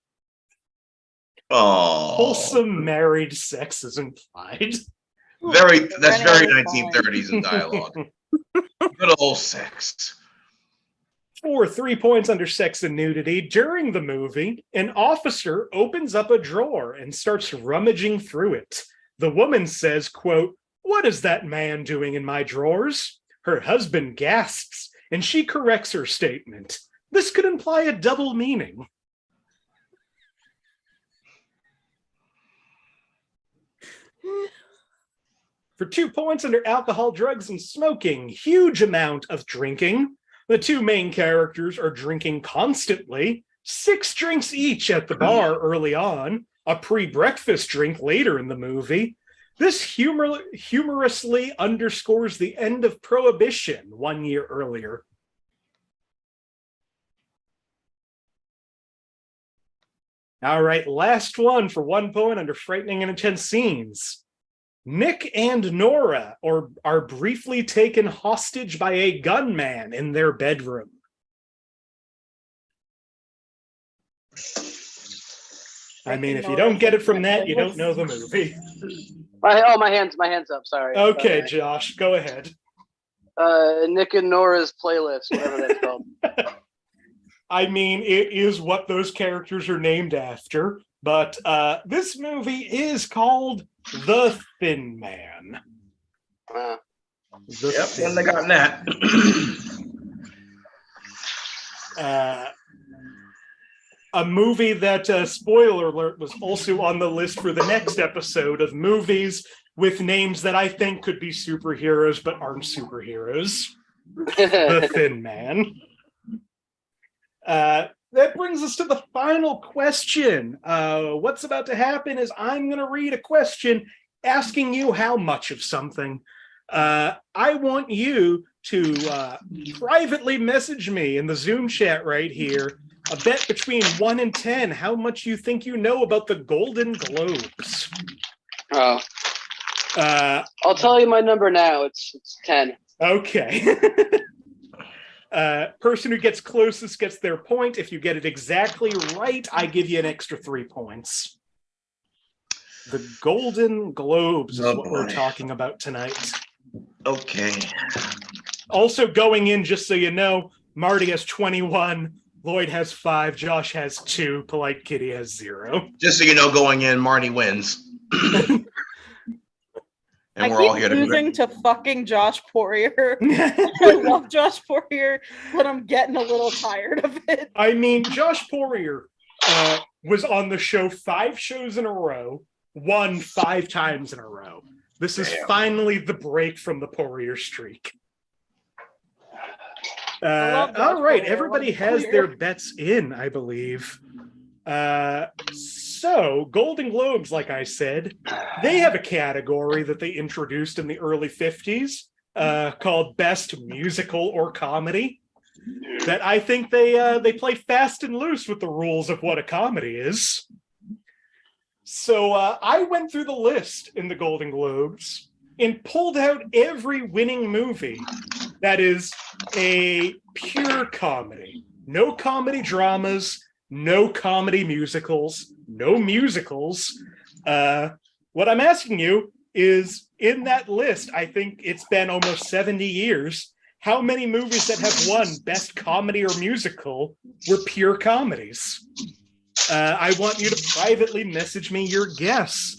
Oh, Wholesome married sex is implied. That's very 1930s in dialogue. Good old sex. For 3 points under sex and nudity, during the movie, an officer opens up a drawer and starts rummaging through it. The woman says, quote, "What is that man doing in my drawers?" Her husband gasps, and she corrects her statement. This could imply a double meaning. For 2 points under alcohol, drugs, and smoking, huge amount of drinking. The two main characters are drinking constantly, 6 drinks each at the bar early on, a pre-breakfast drink later in the movie. This humorously underscores the end of Prohibition 1 year earlier. All right, last one for 1 point under frightening and intense scenes. Nick and Nora are briefly taken hostage by a gunman in their bedroom. I mean, if you don't get it from that, you don't know the movie. My hand's up. Sorry. Okay, Josh, go ahead. Nick and Nora's playlist, whatever that's called. I mean, it is what those characters are named after, but this movie is called The Thin Man. When they got that. A movie that, spoiler alert, was also on the list for the next episode of movies with names that I think could be superheroes but aren't superheroes. The Thin Man. That brings us to the final question. What's about to happen is I'm going to read a question asking you how much of something. I want you to privately message me in the Zoom chat right here a bet between 1 and 10 how much you think you know about the Golden Globes. Oh. I'll tell you my number now. It's 10. Okay. Person who gets closest gets their point. If you get it exactly right, I give you an extra 3 points. The Golden Globes is what we're talking about tonight. Okay. Also going in, just so you know, Marty has 21, Lloyd has 5, Josh has 2, Polite Kitty has 0. Just so you know, going in, Marty wins. And we're all here to losing to fucking Josh Poirier. I love Josh Poirier, but I'm getting a little tired of it. I mean, Josh Poirier was on the show 5 shows in a row, won 5 times in a row. This is finally the break from the Poirier streak. All right, everybody has their bets in, I believe. So, Golden Globes, like I said, they have a category that they introduced in the early 50s called Best Musical or Comedy. That I think they play fast and loose with the rules of what a comedy is. So I went through the list in the Golden Globes and pulled out every winning movie that is a pure comedy. No comedy dramas, no comedy musicals, no musicals. What I'm asking you is, in that list, I think it's been almost 70 years, how many movies that have won Best Comedy or Musical were pure comedies? I want you to privately message me your guess.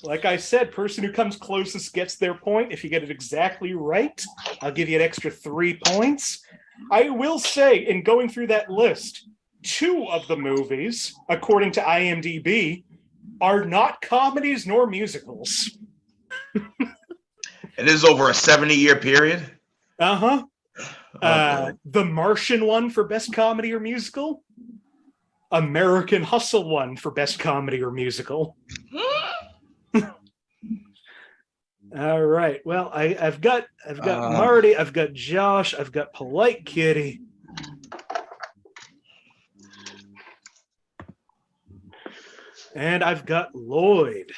Like I said, person who comes closest gets their point. If you get it exactly right, I'll give you an extra 3 points. I will say, in going through that list, 2 of the movies, according to IMDb, are not comedies nor musicals. It is over a 70-year period? Uh-huh. The Martian one for Best Comedy or Musical. American Hustle one for Best Comedy or Musical. All right. Well, I've got Marty, I've got Josh, I've got Polite Kitty. And I've got Lloyd.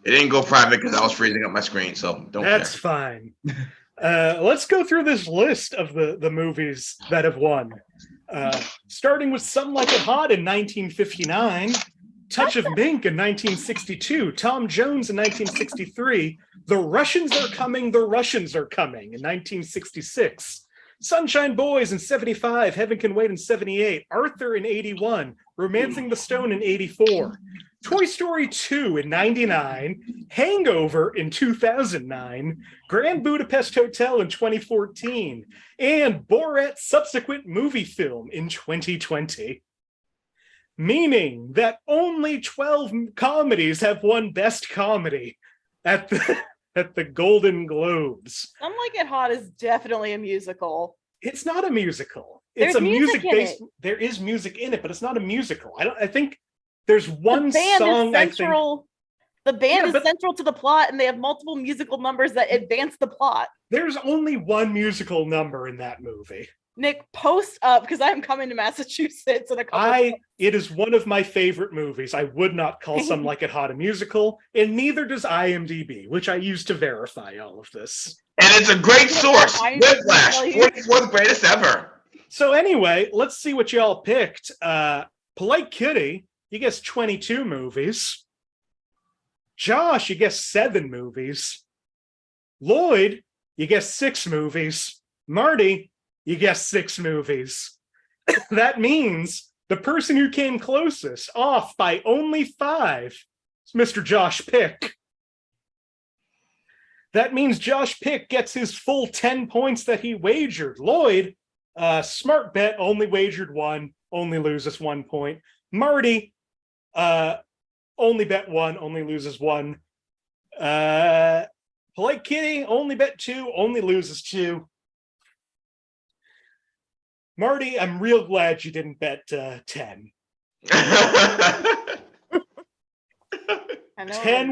It didn't go private because I was freezing up my screen, so don't That's fine. Let's go through this list of the movies that have won. Starting with Some Like It Hot in 1959, Touch of Mink in 1962, Tom Jones in 1963, The Russians Are Coming, The Russians Are Coming in 1966, Sunshine Boys in 75, Heaven Can Wait in 78, Arthur in 81, Romancing the Stone in 84, Toy Story 2 in 99, Hangover in 2009, Grand Budapest Hotel in 2014, and Borat's subsequent movie film in 2020. Meaning that only 12 comedies have won Best Comedy. at the Golden Globes. Some Like It Hot is definitely a musical. It's not a musical. There's It's a music in music-based. it. There is music in it, but it's not a musical. I think there's one The band song. is central. The band is central to the plot, and they have multiple musical numbers that advance the plot. There's only one musical number in that movie. Nick, post up because I'm coming to Massachusetts in a couple. It is one of my favorite movies. I would not call Some Like It Hot a musical, and neither does IMDb, which I use to verify all of this. And it's a great source. Whiplash, 44th greatest ever. So anyway, let's see what y'all picked. Polite Kitty, you guessed 22 movies. Josh, you guessed 7 movies. Lloyd, you guessed 6 movies. Marty, you guessed 6 movies. That means the person who came closest, off by only 5, is Mr. Josh Pick. That means Josh Pick gets his full 10 points that he wagered. Lloyd, smart bet, only wagered 1, only loses 1 point. Marty, only bet 1, only loses 1. Polite Kitty, only bet 2, only loses 2. Marty, I'm real glad you didn't bet 10. 10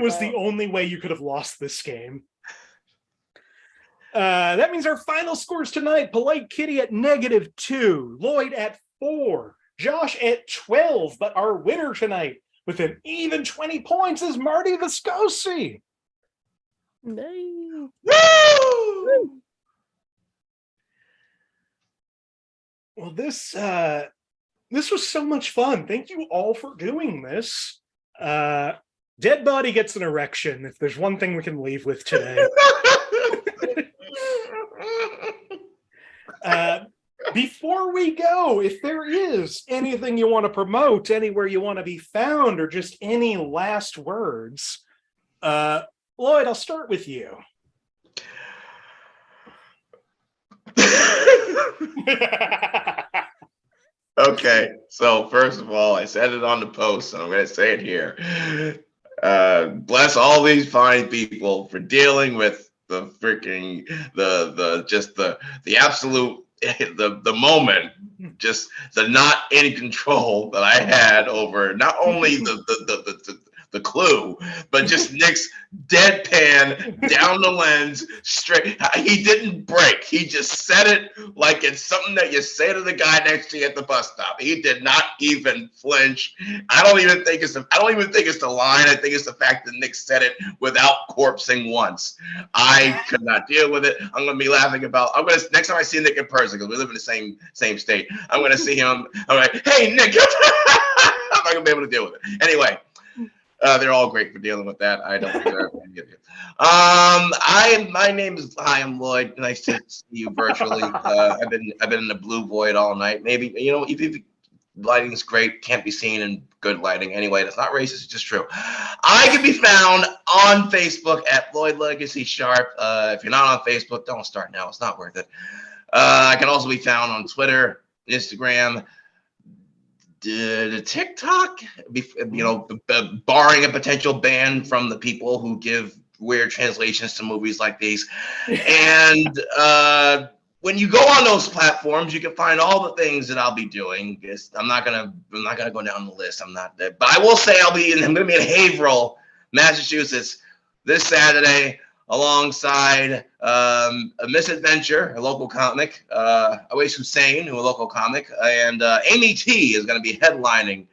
was the only way you could have lost this game. That means our final scores tonight: Polite Kitty at -2, Lloyd at 4, Josh at 12, but our winner tonight with an even 20 points is Marty Viscosi. Nice. Woo! Well, this was so much fun. Thank you all for doing this. Dead body gets an erection, if there's one thing we can leave with today. Before we go, if there is anything you want to promote, anywhere you want to be found, or just any last words, Lloyd, I'll start with you. Okay, so first of all, I said it on the post, and I'm going to say it here. Bless all these fine people for dealing with the freaking the absolute the moment, just the not any control that I had over not only the clue, but just Nick's deadpan down the lens straight. He didn't break. He just said it like it's something that you say to the guy next to you at the bus stop. He did not even flinch. I don't even think it's the line. I think it's the fact that Nick said it without corpsing once. I could not deal with it. I'm gonna be laughing about. Next time I see Nick in person, because we live in the same state, I'm gonna see him. I'm like, hey Nick, I'm not gonna be able to deal with it. Anyway. They're all great for dealing with that. I don't deserve any of you. My name is I'm Lloyd. Nice to see you virtually. I've been in the blue void all night. Maybe if lighting's great, can't be seen in good lighting. Anyway, that's not racist. It's just true. I can be found on Facebook at Lloyd Legacy Sharp. If you're not on Facebook, don't start now. It's not worth it. I can also be found on Twitter, Instagram. The TikTok, barring a potential ban from the people who give weird translations to movies like these. And when you go on those platforms, you can find all the things that I'll be doing. I'm not gonna go down the list. I'm not there, but I will say I'm gonna be in Haverhill, Massachusetts, this Saturday, alongside a Misadventure, a local comic, Awais Hussein, who a local comic, and Amy T is going to be headlining,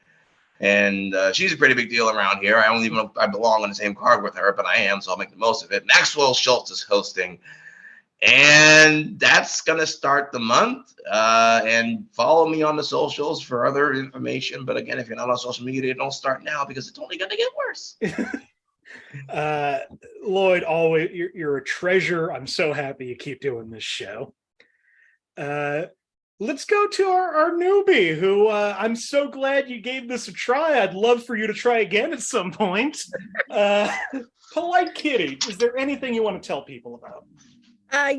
and she's a pretty big deal around here. I don't even know if I belong on the same card with her, but I am, so I'll make the most of it. Maxwell Schultz is hosting, and that's going to start the month. And follow me on the socials for other information. But again, if you're not on social media, don't start now because it's only going to get worse. Lloyd, always you're a treasure. I'm so happy you keep doing this show. Let's go to our newbie, who I'm so glad you gave this a try. I'd love for you to try again at some point. Polite Kitty, is there anything you want to tell people about?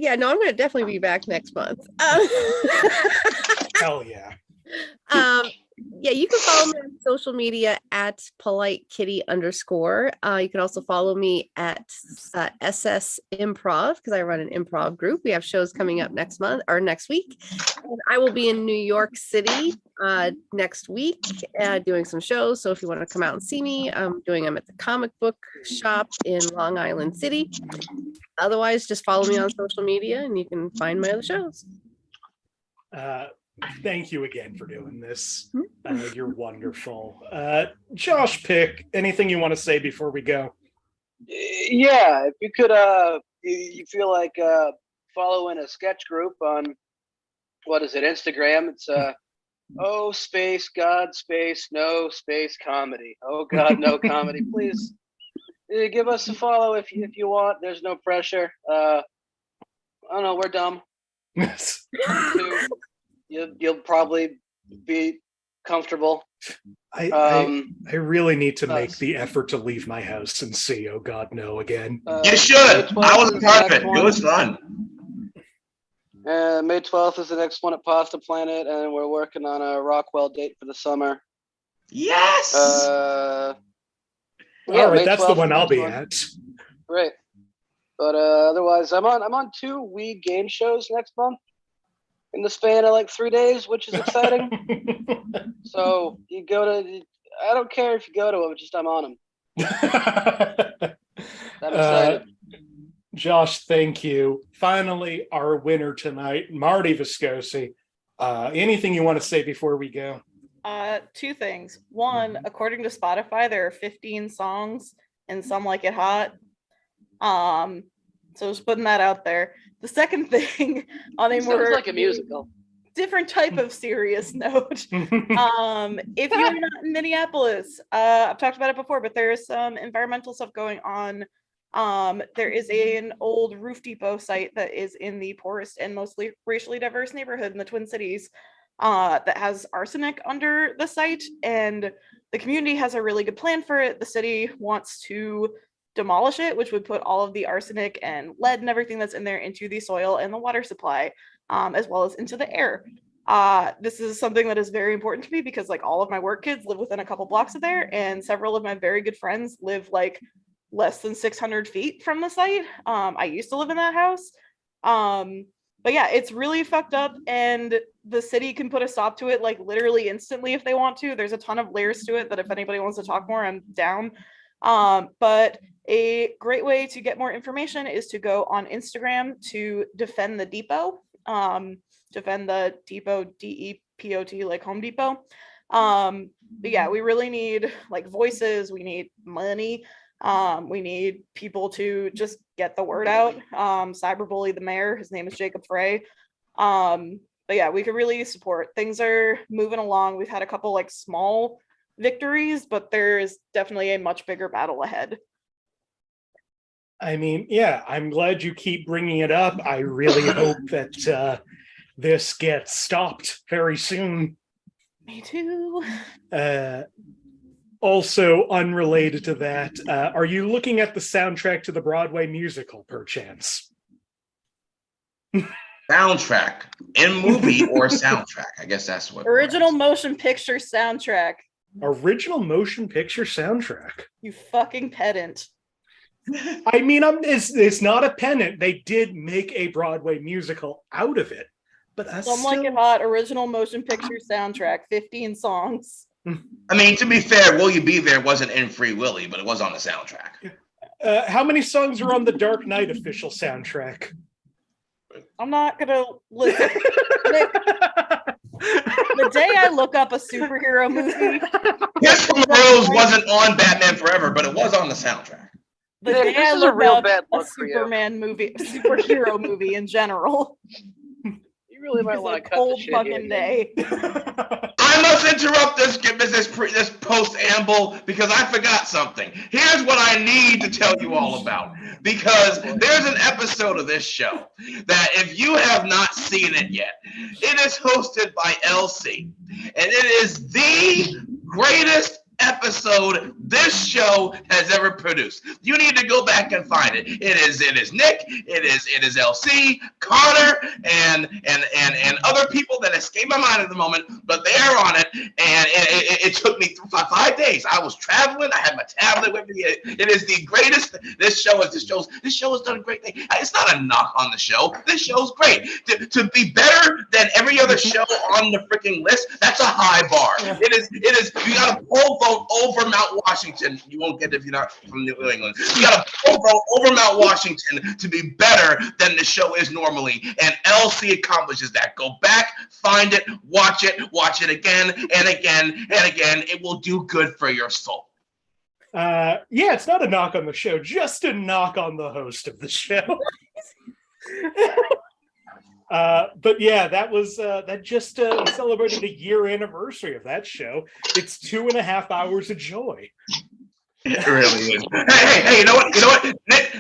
Yeah, no, I'm going to definitely be back next month. Hell yeah. Yeah, you can follow me on social media at polite_kitty_. You can also follow me at SS Improv because I run an improv group. We have shows coming up next month or next week. And I will be in New York City next week doing some shows. So if you want to come out and see me, I'm doing them at the comic book shop in Long Island City. Otherwise, just follow me on social media and you can find my other shows. Thank you again for doing this. You're wonderful. Josh Pick, anything you want to say before we go? Yeah, if you could, you feel like following a sketch group on, what is it, Instagram? It's oh space God space no space comedy. Oh God no comedy. Please give us a follow if you want. There's no pressure. I don't know. We're dumb. You'll probably be comfortable. I really need to make the effort to leave my house and see Oh God No again. You should. I was a part of it. It was fun. May 12th is the next one at Pasta Planet, and we're working on a Rockwell date for the summer. Yes. All right, that's the one I'll be at. Great. But otherwise, I'm on 2 Wii game shows next month in the span of like 3 days, which is exciting. So you go to, I don't care if you go to them, just I'm on them. I'm excited. Josh, thank you. Finally, our winner tonight, Marty Viscosi. Anything you want to say before we go? 2 things. One, according to Spotify, there are 15 songs and Some Like It Hot. So just putting that out there. The second thing on a more like a musical, different type of serious note. If you're not in Minneapolis, I've talked about it before, but there's some environmental stuff going on. There is an old roof depot site that is in the poorest and mostly racially diverse neighborhood in the Twin Cities that has arsenic under the site, and the community has a really good plan for it. The city wants to demolish it, which would put all of the arsenic and lead and everything that's in there into the soil and the water supply, as well as into the air. This is something that is very important to me because like all of my work kids live within a couple blocks of there, and several of my very good friends live like less than 600 feet from the site. I used to live in that house. But yeah, it's really fucked up, and the city can put a stop to it like literally instantly if they want to. There's a ton of layers to it that if anybody wants to talk more, I'm down. But a great way to get more information is to go on Instagram to Defend the Depot. Defend the Depot, DEPOT, like Home Depot. But yeah, we really need like voices. We need money. We need people to just get the word out. Cyberbully the mayor. His name is Jacob Frey. But yeah, we could really use support. Things are moving along. We've had a couple like small victories, but there's definitely a much bigger battle ahead. I mean, yeah, I'm glad you keep bringing it up. I really hope that this gets stopped very soon. Me too. Also, unrelated to that, are you looking at the soundtrack to the Broadway musical, perchance? Soundtrack. In movie or soundtrack? I guess that's what. Original motion picture soundtrack. Original motion picture soundtrack. You fucking pedant. I mean, it's not a pennant. They did make a Broadway musical out of it, but Some Like It Hot original motion picture soundtrack, 15 songs. I mean, to be fair, Will You Be There wasn't in Free Willy, but it was on the soundtrack. How many songs are on the Dark Knight official soundtrack? I'm not gonna listen. The day I look up a superhero movie, Kiss from the Rose wasn't on Batman Forever, but it was on the soundtrack. The day I look up a Superman movie, a superhero movie in general. You really might want to cut cold the shit fucking here. day. I must interrupt this post-amble because I forgot something. Here's what I need to tell you all about. Because there's an episode of this show that if you have not seen it yet, it is hosted by LC. And it is the greatest episode this show has ever produced. You need to go back and find it. It is Nick, it is LC, Connor, and other people that escape my mind at the moment, but they are on it, and it took me 5 days. I was traveling, I had my tablet with me. It is the greatest. This show has done a great thing. It's not a knock on the show. This show's great. To be better than every other show on the freaking list, that's a high bar. It is. You got a poll vote over Mount Washington. You won't get it if you're not from New England. You got a poll vote over Mount Washington to be better than the show is normally, and LC accomplishes that. Go back, find it, watch it again and again and again. It will do good for your soul. Yeah, it's not a knock on the show, just a knock on the host of the show. But yeah, that was that just celebrated the year anniversary of that show. It's 2.5 hours of joy. It really is. Hey, you know what?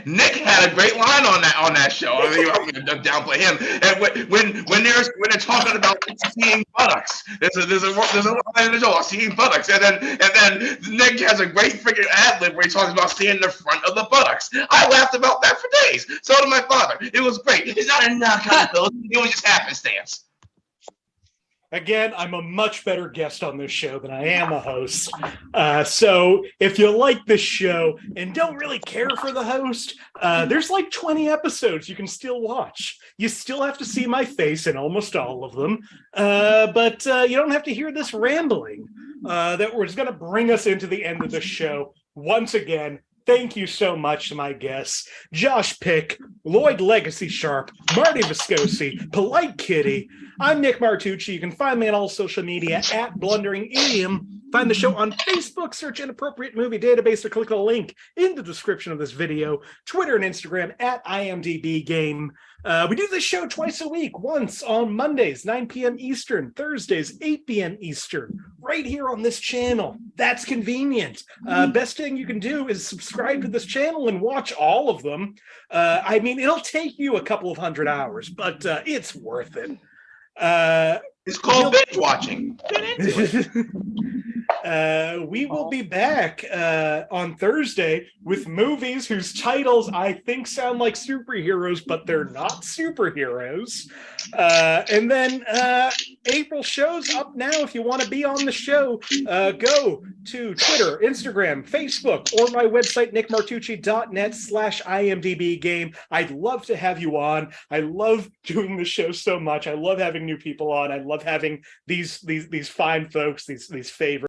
Nick had a great line on that show. I mean, I'm gonna downplay him. And when they're talking about seeing buttocks, there's a line in the show, seeing buttocks, and then Nick has a great freaking ad lib where he talks about seeing the front of the buttocks. I laughed about that for days. So did my father. It was great. It's not a knock on the it was just happenstance. Again, I'm a much better guest on this show than I am a host. So if you like this show and don't really care for the host, there's like 20 episodes you can still watch. You still have to see my face in almost all of them, but you don't have to hear this rambling that was going to bring us into the end of the show. Once again, thank you so much to my guests, Josh Pick, Lloyd Legacy Sharp, Marty Viscosi, Polite Kitty. I'm Nick Martucci. You can find me on all social media at Blundering Idiom. Find the show on Facebook, search Inappropriate Movie Database, or click the link in the description of this video. Twitter and Instagram at IMDb Game. We do this show twice a week, once on Mondays, 9 p.m. Eastern, Thursdays, 8 p.m. Eastern, right here on this channel. That's convenient. Best thing you can do is subscribe to this channel and watch all of them. I mean, it'll take you a couple of 100 hours, but it's worth it. It's called binge watching. We will be back on Thursday with movies whose titles I think sound like superheroes, but they're not superheroes. And then April shows up now. If you want to be on the show, go to Twitter, Instagram, Facebook, or my website, nickmartucci.net/IMDb game. I'd love to have you on. I love doing the show so much. I love having new people on. I love having these fine folks, these favorites.